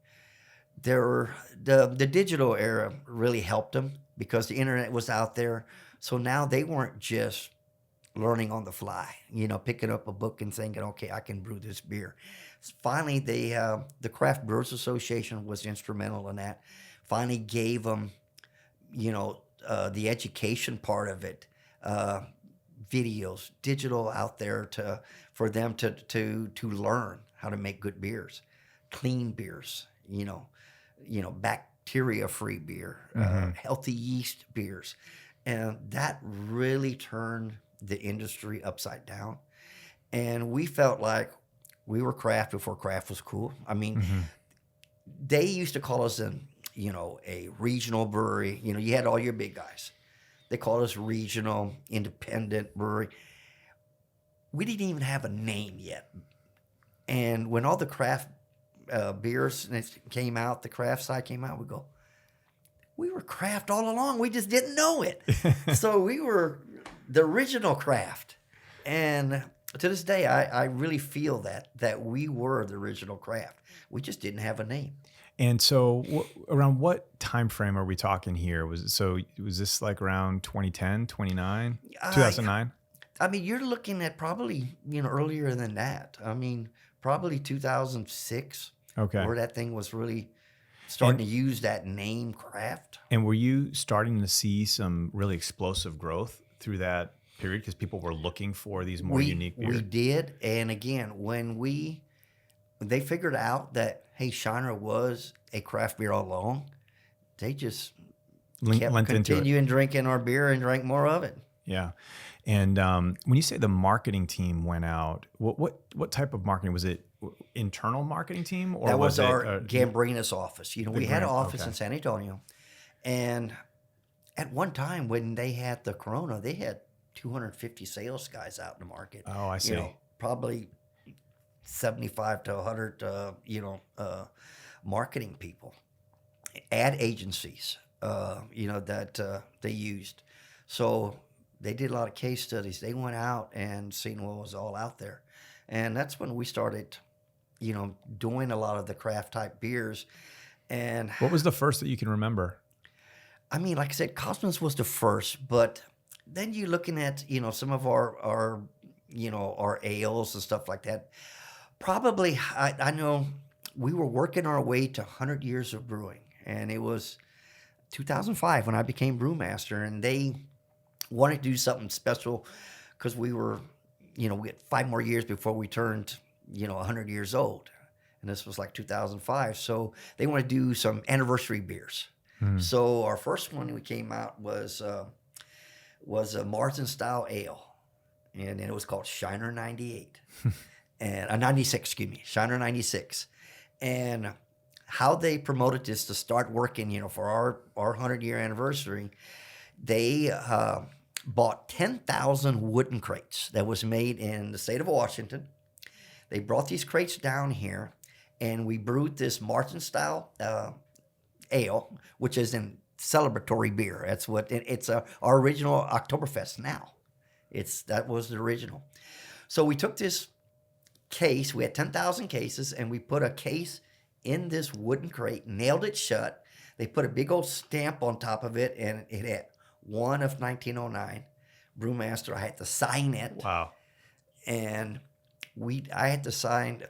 The digital era really helped them because the internet was out there. So now they weren't just learning on the fly, you know, picking up a book and thinking, okay, I can brew this beer. Finally, the Craft Brewers Association was instrumental in that. Finally, gave them, you know, the education part of it, uh, videos, digital out there for them to learn how to make good beers, clean beers, you know, bacteria-free beer, Hmm. healthy yeast beers, and that really turned the industry upside down. And we felt like we were craft before craft was cool. I mean, Hmm. they used to call us you know, a regional brewery. You know, you had all your big guys. They called us regional, independent brewery. We didn't even have a name yet. And when all the craft beers came out, the craft side came out, we go, we were craft all along. We just didn't know it. So we were the original craft. And to this day, I really feel that we were the original craft. We just didn't have a name. And so, around what time frame are we talking here? Was this like around 2010, 29, Uh, 2009? I mean, you're looking at probably, you know, earlier than that. I mean, probably 2006, Okay. where that thing was really starting And to use that name craft. and were you starting to see some really explosive growth through that period because people were looking for these more unique We beer? did, and again, when they figured out that hey, Shiner was a craft beer all along, they just kept Lent into it. continuing drinking our beer and drank more of it. Yeah. And when you say the marketing team went out, what type of marketing was it? Internal marketing team, or That was was it our Gambrinus office. the We had an grant? office Okay. in San Antonio, and at one time when they had the corona, they had 250 sales guys out in the market. Oh, I see. Probably 75 to 100, marketing people, ad agencies, that they used. So they did a lot of case studies. They went out and seen what was all out there. And that's when we started, doing a lot of the craft type beers. And What was the first that you can remember? I mean, like I said, Cosmos was the first, but then you're looking at, some of our ales and stuff like that. Probably, I know we were working our way to 100 years of brewing, and it was 2005 when I became brewmaster, and they wanted to do something special because we had 5 more years before we turned, 100 years old, and this was like 2005. So they want to do some anniversary beers. So our first one we came out was a Martin style ale, and it was called Shiner 98. And 96, excuse me, Shiner 96. And how they promoted this to start working, for our 100-year anniversary, they bought 10,000 wooden crates that was made in the state of Washington. They brought these crates down here, and we brewed this Martin style ale, which is in celebratory beer. That's what it's our original Oktoberfest now. That was the original. So we took this case, we had 10,000 cases, and we put a case in this wooden crate, nailed it shut. They put a big old stamp on top of it, and it had 1 of 1909. Brewmaster, I had to sign it. Wow. And I had to sign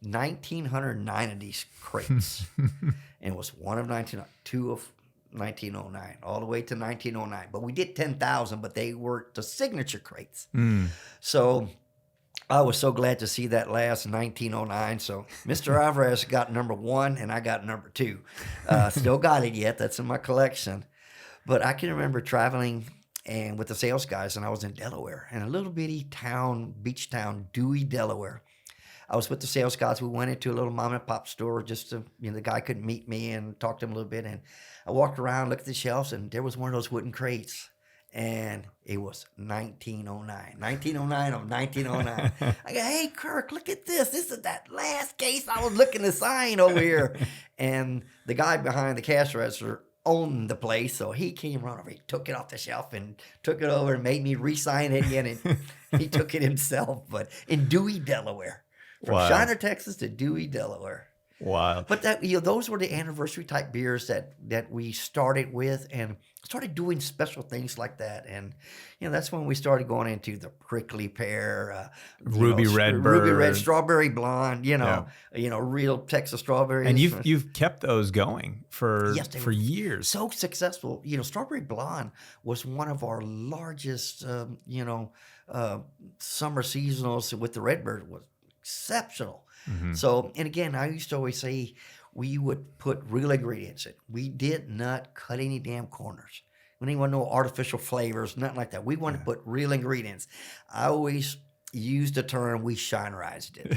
1,909 of these crates. And it was 1 of 1909, 2 of 1909, all the way to 1909. But we did 10,000, but they were the signature crates. So I was so glad to see that last 1909. So Mr. Alvarez got number 1, and I got number 2. Still got it yet. That's in my collection. But I can remember traveling and with the sales guys, and I was in Delaware, in a little bitty town, beach town, Dewey, Delaware. I was with the sales guys. We went into a little mom and pop store just to, the guy couldn't meet me, and talked to him a little bit. And I walked around, looked at the shelves, and there was one of those wooden crates. And it was 1909. 1909 of 1909. I go, hey, Kirk, look at this. This is that last case I was looking to sign over here. And the guy behind the cash register owned the place, so he came running over. He took it off the shelf and took it over and made me re-sign it again. And he took it himself, but in Dewey, Delaware. From Wow. Shiner, Texas to Dewey, Delaware. Wow. But those were the anniversary type beers that we started with, and started doing special things like that. And that's when we started going into the prickly pear, Ruby red ruby red, bird. strawberry blonde, real Texas strawberries. And you've kept those going for Yes, they for were years. so successful. Strawberry blonde was one of our largest, summer seasonals with the Redbird. Was exceptional. So, and again, I used to always say we would put real ingredients in. We did not cut any damn corners. We didn't want no artificial flavors, nothing like that. We wanted to put real ingredients. I always used the term, we shinerized it.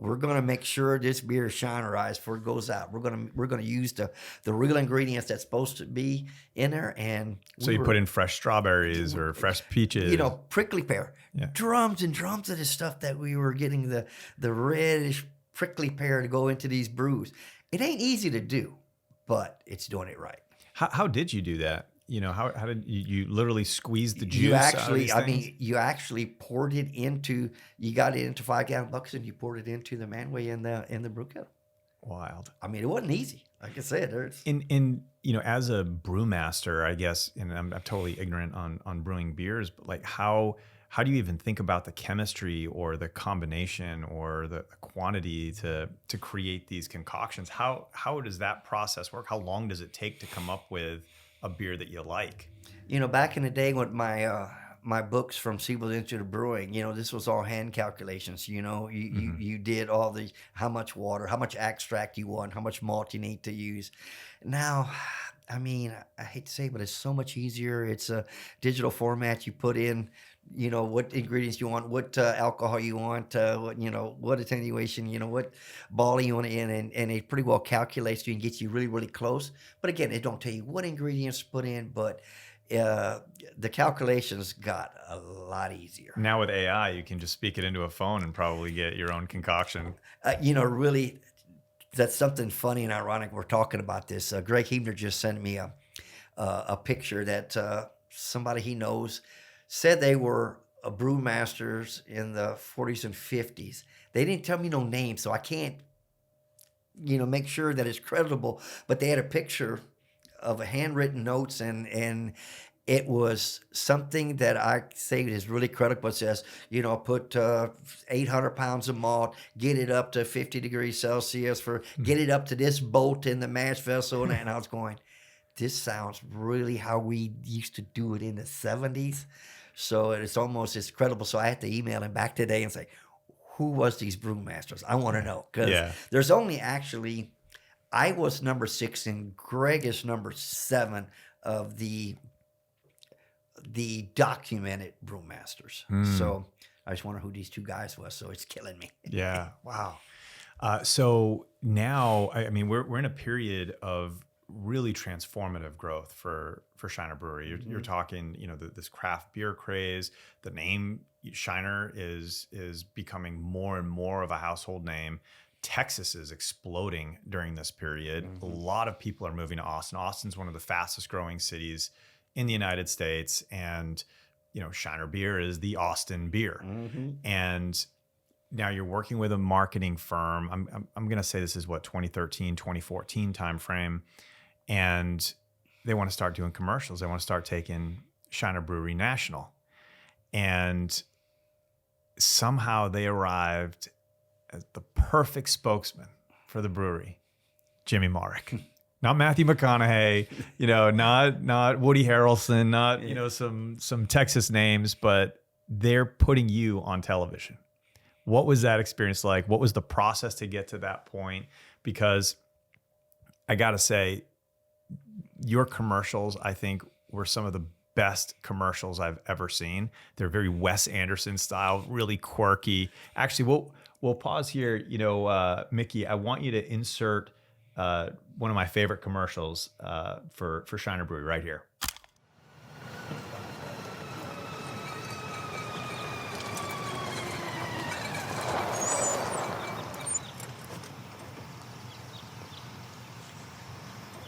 We're going to make sure this beer is shinerized before it goes out. We're going to use the real ingredients that's supposed to be in there. And So you put in fresh strawberries or fresh peaches. Prickly pear, drums and drums of this stuff that we were getting the reddish prickly pear to go into these brews. It ain't easy to do, but it's doing it right. How did you do that? How did you literally squeeze the juice? You actually poured it into. You got it into 5-gallon buckets, and you poured it into the manway in the brew kettle. Wild. I mean, it wasn't easy. Like I said, there's as a brewmaster, I guess, and I'm totally ignorant on brewing beers, but like how do you even think about the chemistry or the combination or the quantity to create these concoctions? How does that process work? How long does it take to come up with a beer that you like? Back in the day with my books from Siebel's Institute of Brewing, this was all hand calculations. You did all how much water, how much extract you want, how much malt you need to use. Now, I mean, I hate to say it, but it's so much easier. It's a digital format. You put in, what ingredients you want, what alcohol you want, what attenuation, what ball you want in, and it pretty well calculates you and gets you really, really close. But again, it don't tell you what ingredients to put in, but uh, the calculations got a lot easier. Now with AI, you can just speak it into a phone and probably get your own concoction. Really, that's something funny and ironic. We're talking about this. Greg Hebner just sent me a picture that somebody he knows said they were brewmasters in the 40s and 50s. They didn't tell me no name, so I can't, make sure that it's creditable. But they had a picture of a handwritten notes, and it was something that I say is really credible. It says, put 800 pounds of malt, get it up to 50 degrees Celsius get it up to this bolt in the mash vessel. And I was going, this sounds really how we used to do it in the 70s. So it's credible. So I had to email him back today and say, who was these brewmasters? I want to know. Because there's only actually, I was number 6 and Greg is number 7 of the documented brewmasters. So I just wonder who these two guys was. So it's killing me. Yeah. Wow. So now, I mean, we're in a period of really transformative growth for Shiner Brewery. You're talking, this craft beer craze. The name Shiner is becoming more and more of a household name. Texas is exploding during this period. A lot of people are moving to Austin. Austin's one of the fastest growing cities in the United States. And, Shiner Beer is the Austin beer. And now you're working with a marketing firm. I'm going to say this is 2013, 2014 timeframe. And they want to start doing commercials. They want to start taking Shiner Brewery national. And somehow they arrived as the perfect spokesman for the brewery, Jimmy Mauric. Not Matthew McConaughey, not Woody Harrelson, not, some Texas names, but they're putting you on television. What was that experience like? What was the process to get to that point? Because I got to say, your commercials, I think, were some of the best commercials I've ever seen. They're very Wes Anderson style, really quirky. Actually, we'll pause here. Mickey, I want you to insert one of my favorite commercials for Shiner Brewery right here.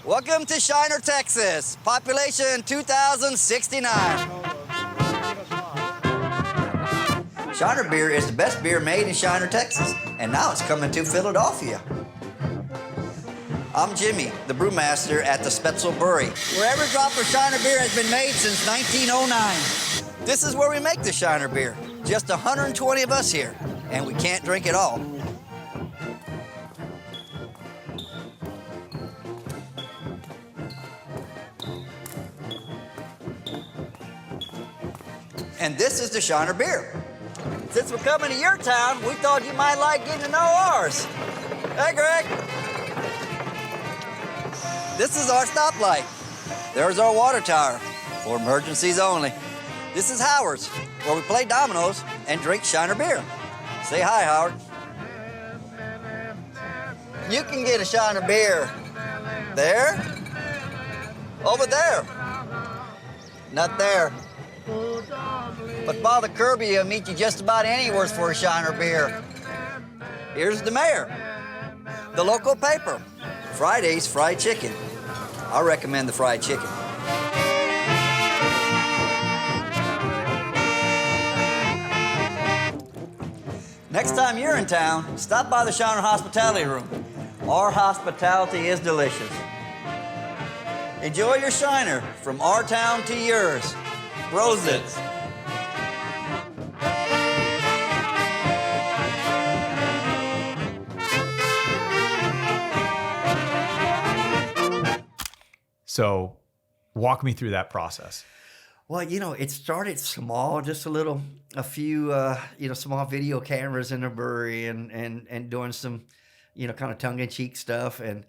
Welcome to Shiner, Texas. Population 2,069. Shiner beer is the best beer made in Shiner, Texas, and now it's coming to Philadelphia. I'm Jimmy, the brewmaster at the Spoetzl Brewery, where every drop of Shiner beer has been made since 1909. This is where we make the Shiner beer. Just 120 of us here, and we can't drink it all. And this is the Shiner beer. Since we're coming to your town, we thought you might like getting to know ours. Hey, Greg. This is our stoplight. There's our water tower, for emergencies only. This is Howard's, where we play dominoes and drink Shiner beer. Say hi, Howard. You can get a Shiner beer there, over there, not there. But Father Kirby will meet you just about anywhere for a Shiner beer. Here's the mayor, the local paper, Friday's fried chicken. I recommend the fried chicken. Next time you're in town, stop by the Shiner Hospitality Room. Our hospitality is delicious. Enjoy your Shiner from our town to yours. Roses. So walk me through that process. Well, it started small, just a few, small video cameras in the brewery and doing some, kind of tongue-in-cheek stuff. And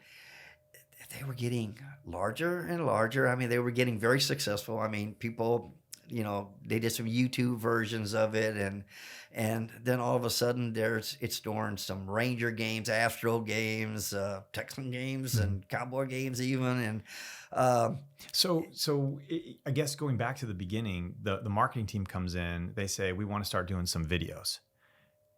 they were getting larger and larger. I mean, they were getting very successful. I mean, people, they did some YouTube versions of it, and then all of a sudden, it's during some Ranger games, Astro games, Texan games, and Cowboy games even, and I guess going back to the beginning, the marketing team comes in. They say we want to start doing some videos.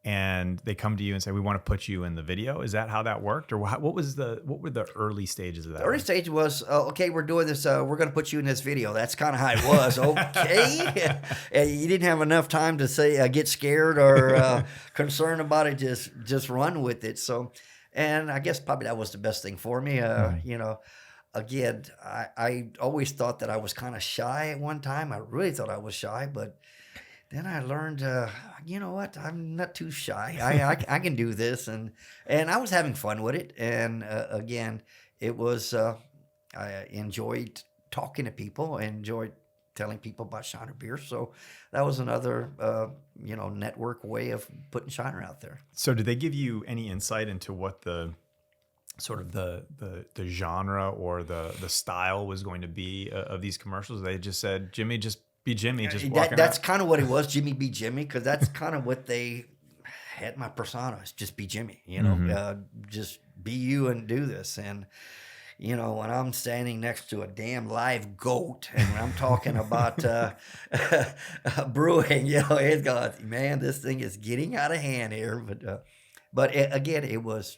And they come to you and say, we want to put you in the video. Is that how that worked? Or what were the early stages of that? The early stage was, okay, we're doing this. We're going to put you in this video. That's kind of how it was. Okay. And you didn't have enough time to say, get scared or concerned about it. Just run with it. So, and I guess probably that was the best thing for me. Again, I always thought that I was kind of shy at one time. I really thought I was shy, but then I learned, you know what? I'm not too shy. I can do this, and I was having fun with it. And again, it was I enjoyed talking to people. I enjoyed telling people about Shiner beer. So that was another network way of putting Shiner out there. So did they give you any insight into what the sort of the genre or the style was going to be of these commercials? They just said, Jimmy, just be Jimmy, just walking that's out. kind of what it was, Jimmy be Jimmy, because that's kind of what they had my persona, is just be Jimmy, just be you and do this. And when I'm standing next to a damn live goat and I'm talking about brewing, it goes, man, this thing is getting out of hand here. But again, it was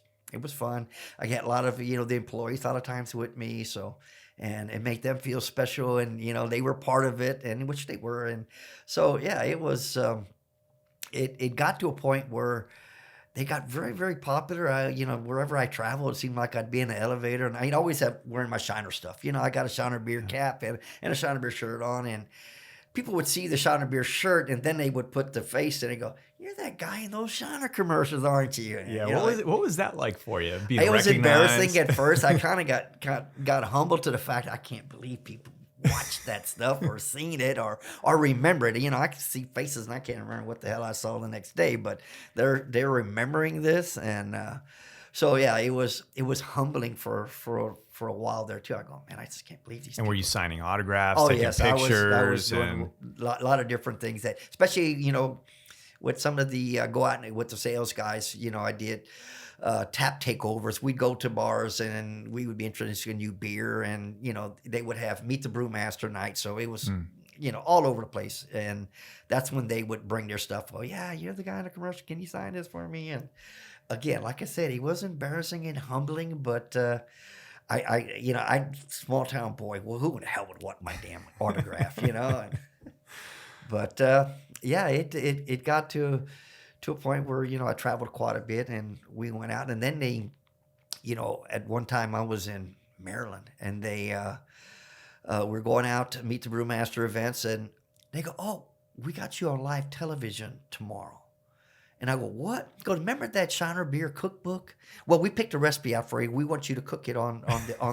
fun. I got a lot of the employees a lot of times with me, so. And it made them feel special, and they were part of it, and which they were, and so yeah, it was. It got to a point where they got very, very popular. Wherever I traveled, it seemed like I'd be in the elevator, and I'd always have wearing my Shiner stuff. I got a Shiner beer cap and a Shiner beer shirt on, and people would see the Shiner beer shirt, and then they would put the face and they go, "You're that guy in those Shiner commercials, aren't you?" Yeah. What was that like for you? It was embarrassing at first. I kind of got humbled to the fact I can't believe people watched that stuff or seen it or remember it. I can see faces and I can't remember what the hell I saw the next day, but they're remembering this, and so yeah, it was humbling for a while there too. I go, man, I just can't believe these. And were you signing autographs, Oh taking yes, pictures, I was doing a lot of different things that, especially with some of the go out and with the sales guys. I did tap takeovers. We'd go to bars and we would be introduced to a new beer, and they would have meet the Brewmaster night. So it was all over the place, and that's when they would bring their stuff. Oh yeah, you're the guy in the commercial. Can you sign this for me? And again, like I said, it was embarrassing and humbling, but I small town boy. Well, who in the hell would want my damn autograph? But yeah, it got to a point where I traveled quite a bit, and we went out, and then they, at one time I was in Maryland, and they were going out to meet the Brewmaster events, and they go, "Oh, we got you on live television tomorrow." And I go, "What?" He goes, "Remember that Shiner beer cookbook? Well, we picked a recipe out for you. We want you to cook it on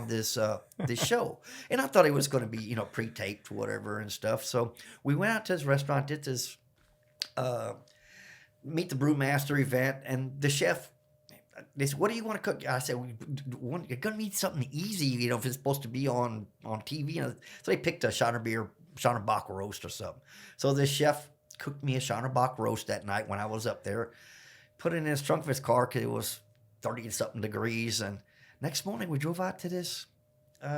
this this show." And I thought it was going to be pre-taped, whatever and stuff. So we went out to this restaurant, did this meet the Brewmaster event, and the chef, they said, "What do you want to cook?" I said, "You're going to need something easy, if it's supposed to be on TV." So they picked a Shiner Bock roast or something. So the chef cooked me a Shiner Bock roast that night when I was up there, put it in his trunk of his car because it was 30-something degrees. And next morning we drove out to this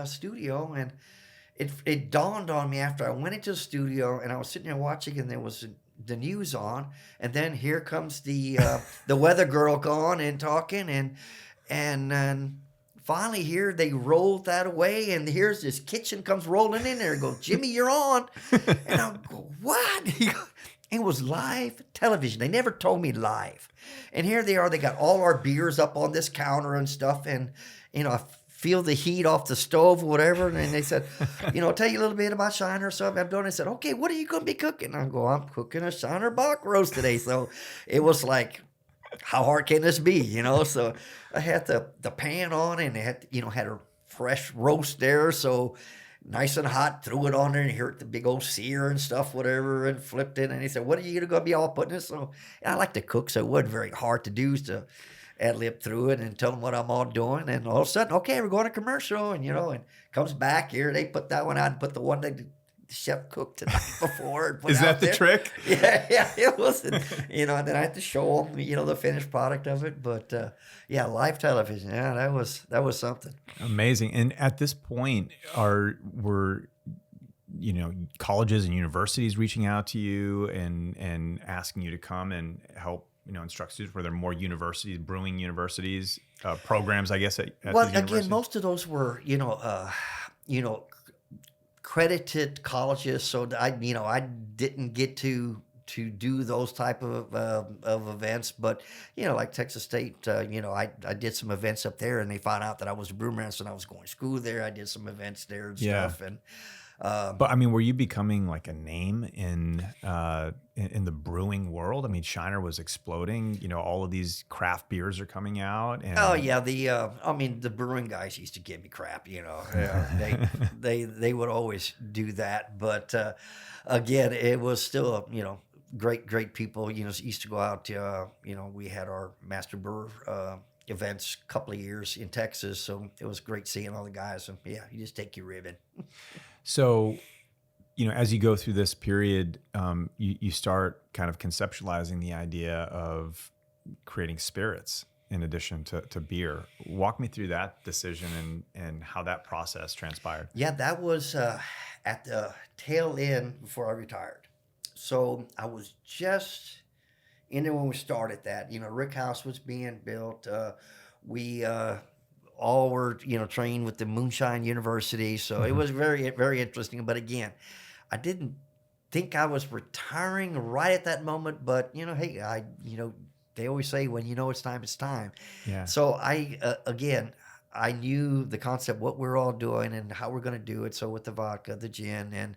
studio, and it dawned on me after I went into the studio and I was sitting there watching, and there was the news on, and then here comes the weather girl on and talking, and finally here they rolled that away, and here's this kitchen comes rolling in there and goes, "Jimmy, you're on." And I go, "What?" It was live television. They never told me live. And here they are. They got all our beers up on this counter and stuff, and I feel the heat off the stove or whatever. And they said, "Tell you a little bit about Shiner or something." I'm doing. I said, "Okay, what are you going to be cooking?" I go, "I'm cooking a Shiner Bock roast today." So it was like, how hard can this be? So I had the pan on, and they had a fresh roast there. So nice and hot, threw it on there, and hear the big old sear and stuff, whatever, and flipped it. And he said, "What are you going to be all putting this?" So I like to cook, so it wasn't very hard to do. So ad-lib through it and tell them what I'm all doing. And all of a sudden, okay, we're going to commercial. And, and comes back here. They put that one out and put the one that the chef cooked the night before. And put Is out that the there. trick? Yeah, it was. And then I had to show them, the finished product of it. But, yeah, live television. Yeah, that was something. Amazing. And at this point, were colleges and universities reaching out to you and asking you to come and help instruct students? Were there more universities, brewing universities, programs, I guess, at Well, these universities? again, most of those were credited colleges, so I didn't get to do those type of events, but like Texas State, I did some events up there, and they found out that I was a brewmaster and I was going to school there. I did some events there and stuff, and but I mean, were you becoming like a name in the brewing world? I mean, Shiner was exploding. All of these craft beers are coming out. And oh yeah, the brewing guys used to give me crap. Yeah, they would always do that. But again, it was still great people. Used to go out. We had our master brewer events a couple of years in Texas, so it was great seeing all the guys. And yeah, you just take your ribbon. So, as you go through this period, you start kind of conceptualizing the idea of creating spirits in addition to beer. Walk me through that decision and how that process transpired. Yeah, that was at the tail end before I retired. So I was just in there when we started that. Rick House was being built. We all were, trained with the Moonshine University. So it was very, very interesting. But again, I didn't think I was retiring right at that moment. But, hey, they always say when it's time, it's time. Yeah. So I knew the concept, what we're all doing and how we're going to do it. So with the vodka, the gin, and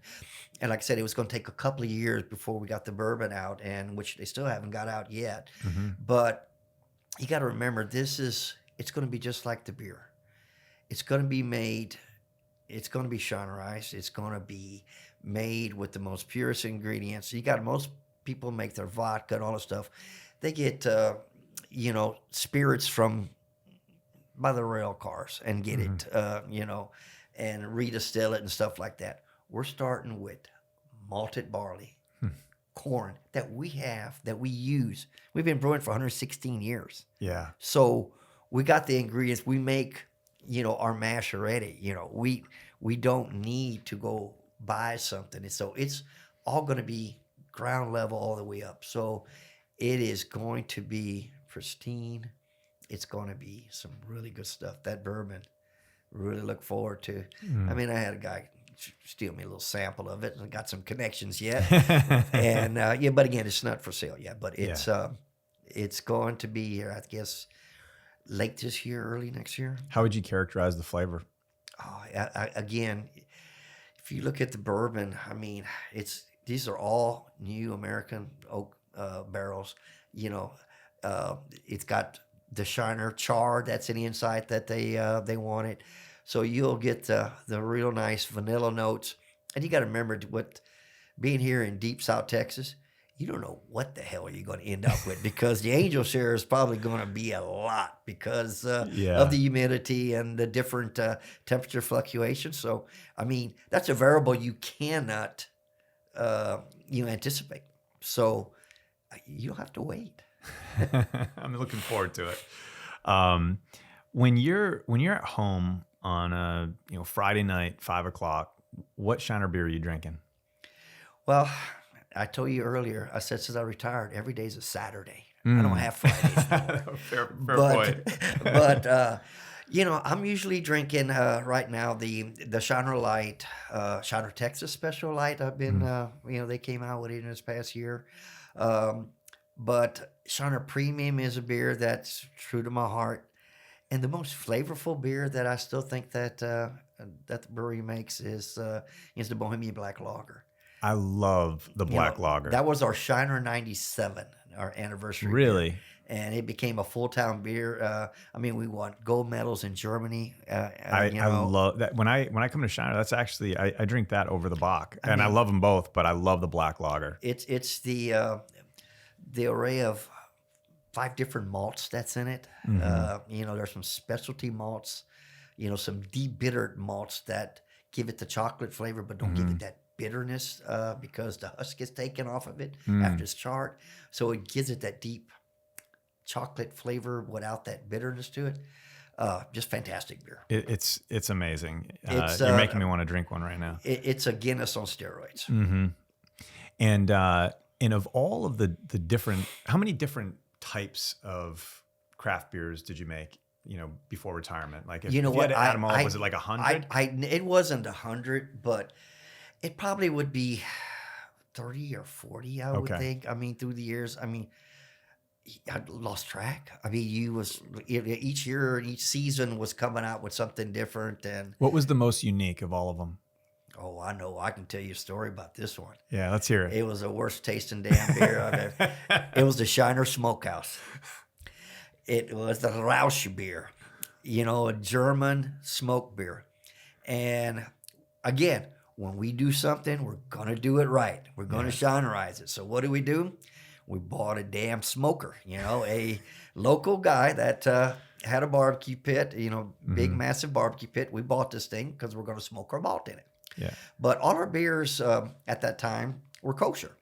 like I said, it was going to take a couple of years before we got the bourbon out, and which they still haven't got out yet. Mm-hmm. But you got to remember, it's going to be just like the beer. It's going to be made, it's going to be shinerized. It's going to be made with the most purest ingredients. Most people make their vodka and all this stuff. They get, spirits from by the rail cars and get it, and redistill it and stuff like that. We're starting with malted barley, corn that we use. We've been brewing for 116 years. Yeah. So we got the ingredients. We make, our mash already. We don't need to go buy something. And so it's all going to be ground level all the way up. So it is going to be pristine. It's going to be some really good stuff. That bourbon, really look forward to. I mean, I had a guy steal me a little sample of it, and I got some connections yet. And but again, it's not for sale yet. But it's going to be here, I guess, late this year, early next year. How would you characterize the flavor? Oh, again, if you look at the bourbon, I mean, these are all new American oak barrels. It's got the Shiner char that's in the inside that they wanted. So you'll get the real nice vanilla notes. And you got to remember being here in deep South Texas, you don't know what the hell you're going to end up with, because the angel share is probably going to be a lot because of the humidity and the different temperature fluctuations. So, I mean, that's a variable you cannot anticipate. So you'll have to wait. I'm looking forward to it. When you're at home on a Friday night, 5:00, what Shiner beer are you drinking? Well, I told you earlier, I said since I retired, every day's a Saturday. I don't have Fridays anymore. fair point. But I'm usually drinking right now the Shiner Light, Shiner Texas Special Light. I've been, they came out with it in this past year. But Shiner Premium is a beer that's true to my heart. And the most flavorful beer that I still think that the brewery makes is the Bohemian Black Lager. I love the black lager. That was our Shiner 97, our anniversary. Really? Beer. And it became a full-time beer. We won gold medals in Germany. I love that. When I come to Shiner, that's actually, I drink that over the Bock. I love them both, but I love the black lager. It's the array of 5 different malts that's in it. You know, there's some specialty malts, you know, some de-bittered malts that give it the chocolate flavor, but don't give it that bitterness because the husk gets taken off of it after it's charred. So it gives it that deep chocolate flavor without that bitterness to it. Just fantastic beer. It's amazing. It's You're making me want to drink one right now. It's a Guinness on steroids. And of all of the different, how many different types of craft beers did you make, you know, before retirement? Like if You know if you had what? to add them all, was it like 100? It wasn't 100, but it probably would be 30 or 40, I would Okay. think. I mean, through the years, I mean, I lost track. I mean, each year, each season was coming out with something different. And What was the most unique of all of them? oh, I know, I can tell you a story about this one. Yeah, let's hear it. It was the worst tasting damn beer I've ever. It was the Shiner Smokehouse. It was the Rausch beer, you know, a German smoke beer. And again, when we do something, we're going to do it right. We're going to Shinerize it. So what do? We bought a damn smoker, you know, a local guy that had a barbecue pit, you know, big, massive barbecue pit. We bought this thing because we're going to smoke our malt in it. Yeah. But all our beers at that time were kosher.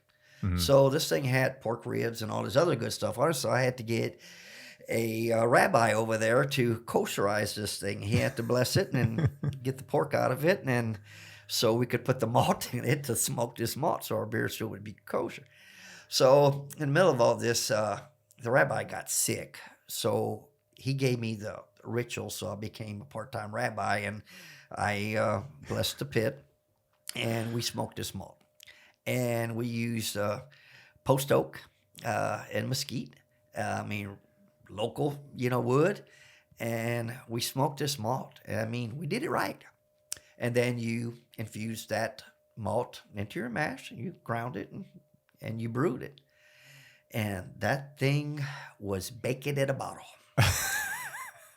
So this thing had pork ribs and all this other good stuff on it. So I had to get a rabbi over there to kosherize this thing. He had to bless it and get the pork out of it. And so we could put the malt in it to smoke this malt so our beer still would be kosher. So in the middle of all this, the rabbi got sick. So he gave me the ritual. So I became a part-time rabbi and I blessed the pit and we smoked this malt. And we used post oak and mesquite. I mean, local, you know, wood. And we smoked this malt. I mean, we did it right. And then you infuse that malt into your mash. You ground it and you brewed it. And that thing was bacon in a bottle.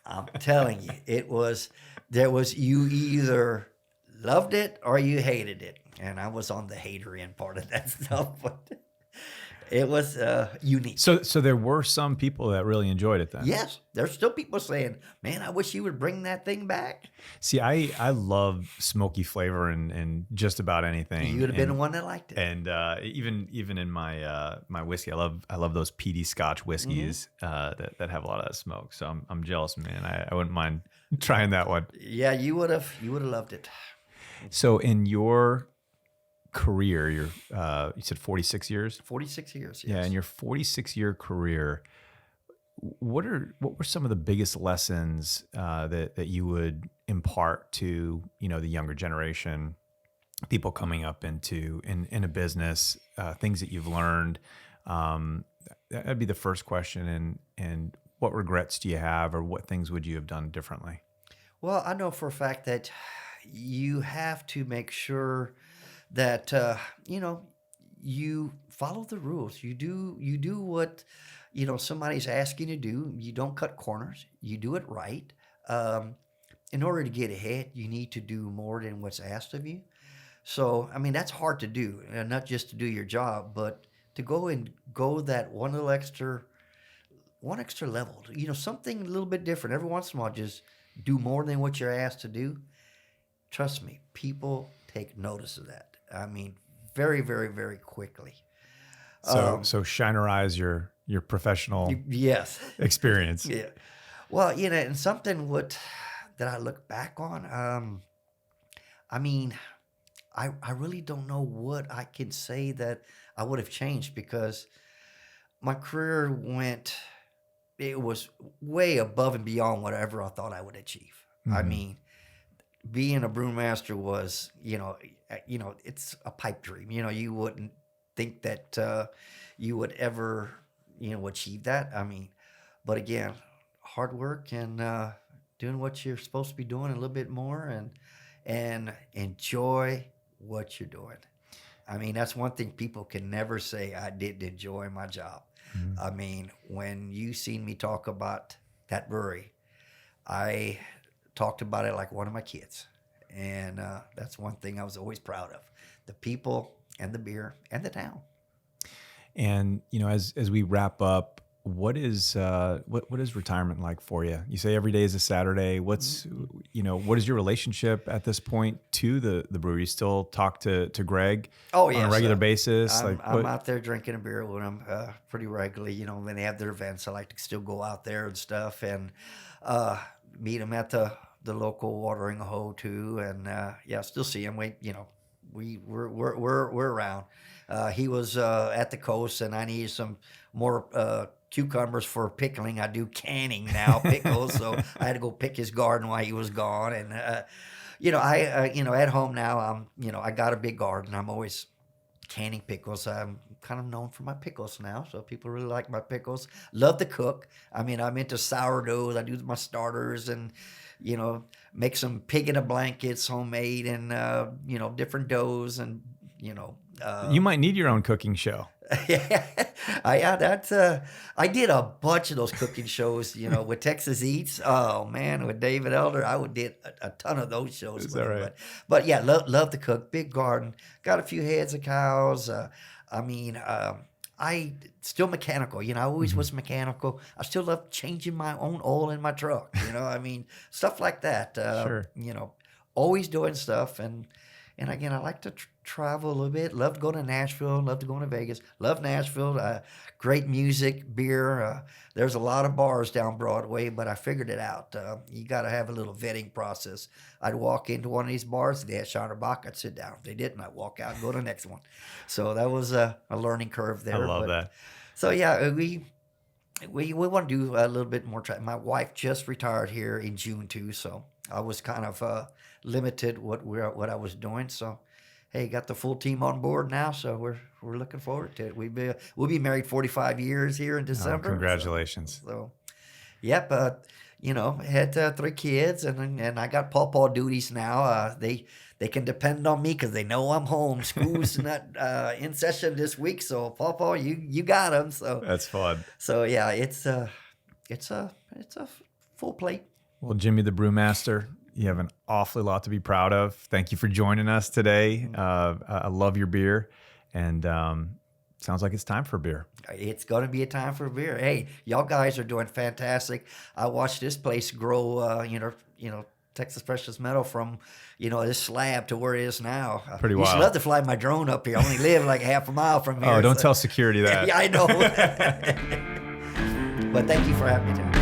I'm telling you, you either loved it or you hated it. And I was on the hater end part of that stuff, but it was unique. So there were some people that really enjoyed it then. Yes, there's still people saying, man, I wish you would bring that thing back. See, I love smoky flavor and just about anything. You would have been the one that liked it. And even in my my whiskey, I love those peaty Scotch whiskeys that have a lot of that smoke. So I'm jealous, man. I wouldn't mind trying that one. Yeah, you would have loved it. So in your career, you said 46 years. 46 years. Yes. Yeah, in your 46-year career, what were some of the biggest lessons that you would impart to, you know, the younger generation, people coming up in a business, things that you've learned? That'd be the first question. And what regrets do you have, or what things would you have done differently? Well, I know for a fact that you have to make sure that you know, you follow the rules. You do what, you know, somebody's asking you to do. You don't cut corners. You do it right. In order to get ahead, you need to do more than what's asked of you. So, I mean, that's hard to do, and not just to do your job, but to go that one extra level. You know, something a little bit different. Every once in a while, just do more than what you're asked to do. Trust me, people take notice of that. I mean, very, very, very quickly. So Shinerize your professional Yes. experience. Yeah. Well, you know, and something that I look back on, I mean, I really don't know what I can say that I would have changed, because my career it was way above and beyond whatever I thought I would achieve. I mean, being a brewmaster was, you know, it's a pipe dream. You know, you wouldn't think that you would ever, you know, achieve that. I mean, but again, hard work and doing what you're supposed to be doing a little bit more, and enjoy what you're doing. I mean, that's one thing people can never say, I didn't enjoy my job. I mean, when you seen me talk about that brewery, I talked about it like one of my kids. And that's one thing I was always proud of. The people and the beer and the town. And, you know, as we wrap up, what is what is retirement like for you? You say every day is a Saturday. What's what is your relationship at this point to the brewery? You still talk to Greg Oh on a yes, regular basis? I'm out there drinking a beer with them pretty regularly. You know, when they have their events, I like to still go out there and stuff, and uh, meet them at the local watering hole too. And yeah, still see him. We're around. He was at the coast, and I need some more cucumbers for pickling. I do canning now, pickles, so I had to go pick his garden while he was gone. And at home now, I got a big garden. I'm always canning pickles. I'm kind of known for my pickles now, so people really like my pickles. Love to cook. I mean, I'm into sourdough. I do my starters and make some pig in a blankets, homemade, and different doughs and you know. You might need your own cooking show. Yeah, I did a bunch of those cooking shows, with Texas Eats. Oh man, with David Elder, I would did a ton of those shows. Is with that him. right? But yeah, love to cook. Big garden, got a few heads of cows. I still mechanical. I always was mechanical. I still love changing my own oil in my truck. Stuff like that. Sure. Always doing stuff. And again, I like to travel a little bit. Love to go to Nashville. Love to go to Vegas. Love Nashville. Great music, beer. There's a lot of bars down Broadway, but I figured it out. You got to have a little vetting process. I'd walk into one of these bars. If they had Shiner Bock, I'd sit down. If they didn't, I'd walk out and go to the next one. So that was a learning curve there. I love that. So yeah, we want to do a little bit more. My wife just retired here in June too, so I was kind of limited what I was doing. So, hey, got the full team on board now, so we're looking forward to it. We'll be married 45 years here in December. Oh, congratulations. So yep. Had 3 kids, and I got pawpaw duties now. They can depend on me because they know I'm home. School's not in session this week, so pawpaw, you got them. So That's fun. So yeah, it's a full plate. Well, Jimmy the Brewmaster, you have an awfully lot to be proud of. Thank you for joining us today. I love your beer, and sounds like it's time for beer. It's going to be a time for beer. Hey, y'all guys are doing fantastic. I watched this place grow, Texas Precious Metal from, this slab to where it is now. Pretty wild. I used to wild. love to fly my drone up here. I only live like half a mile from here. Oh, don't tell security that. Yeah, I know. But thank you for having me today.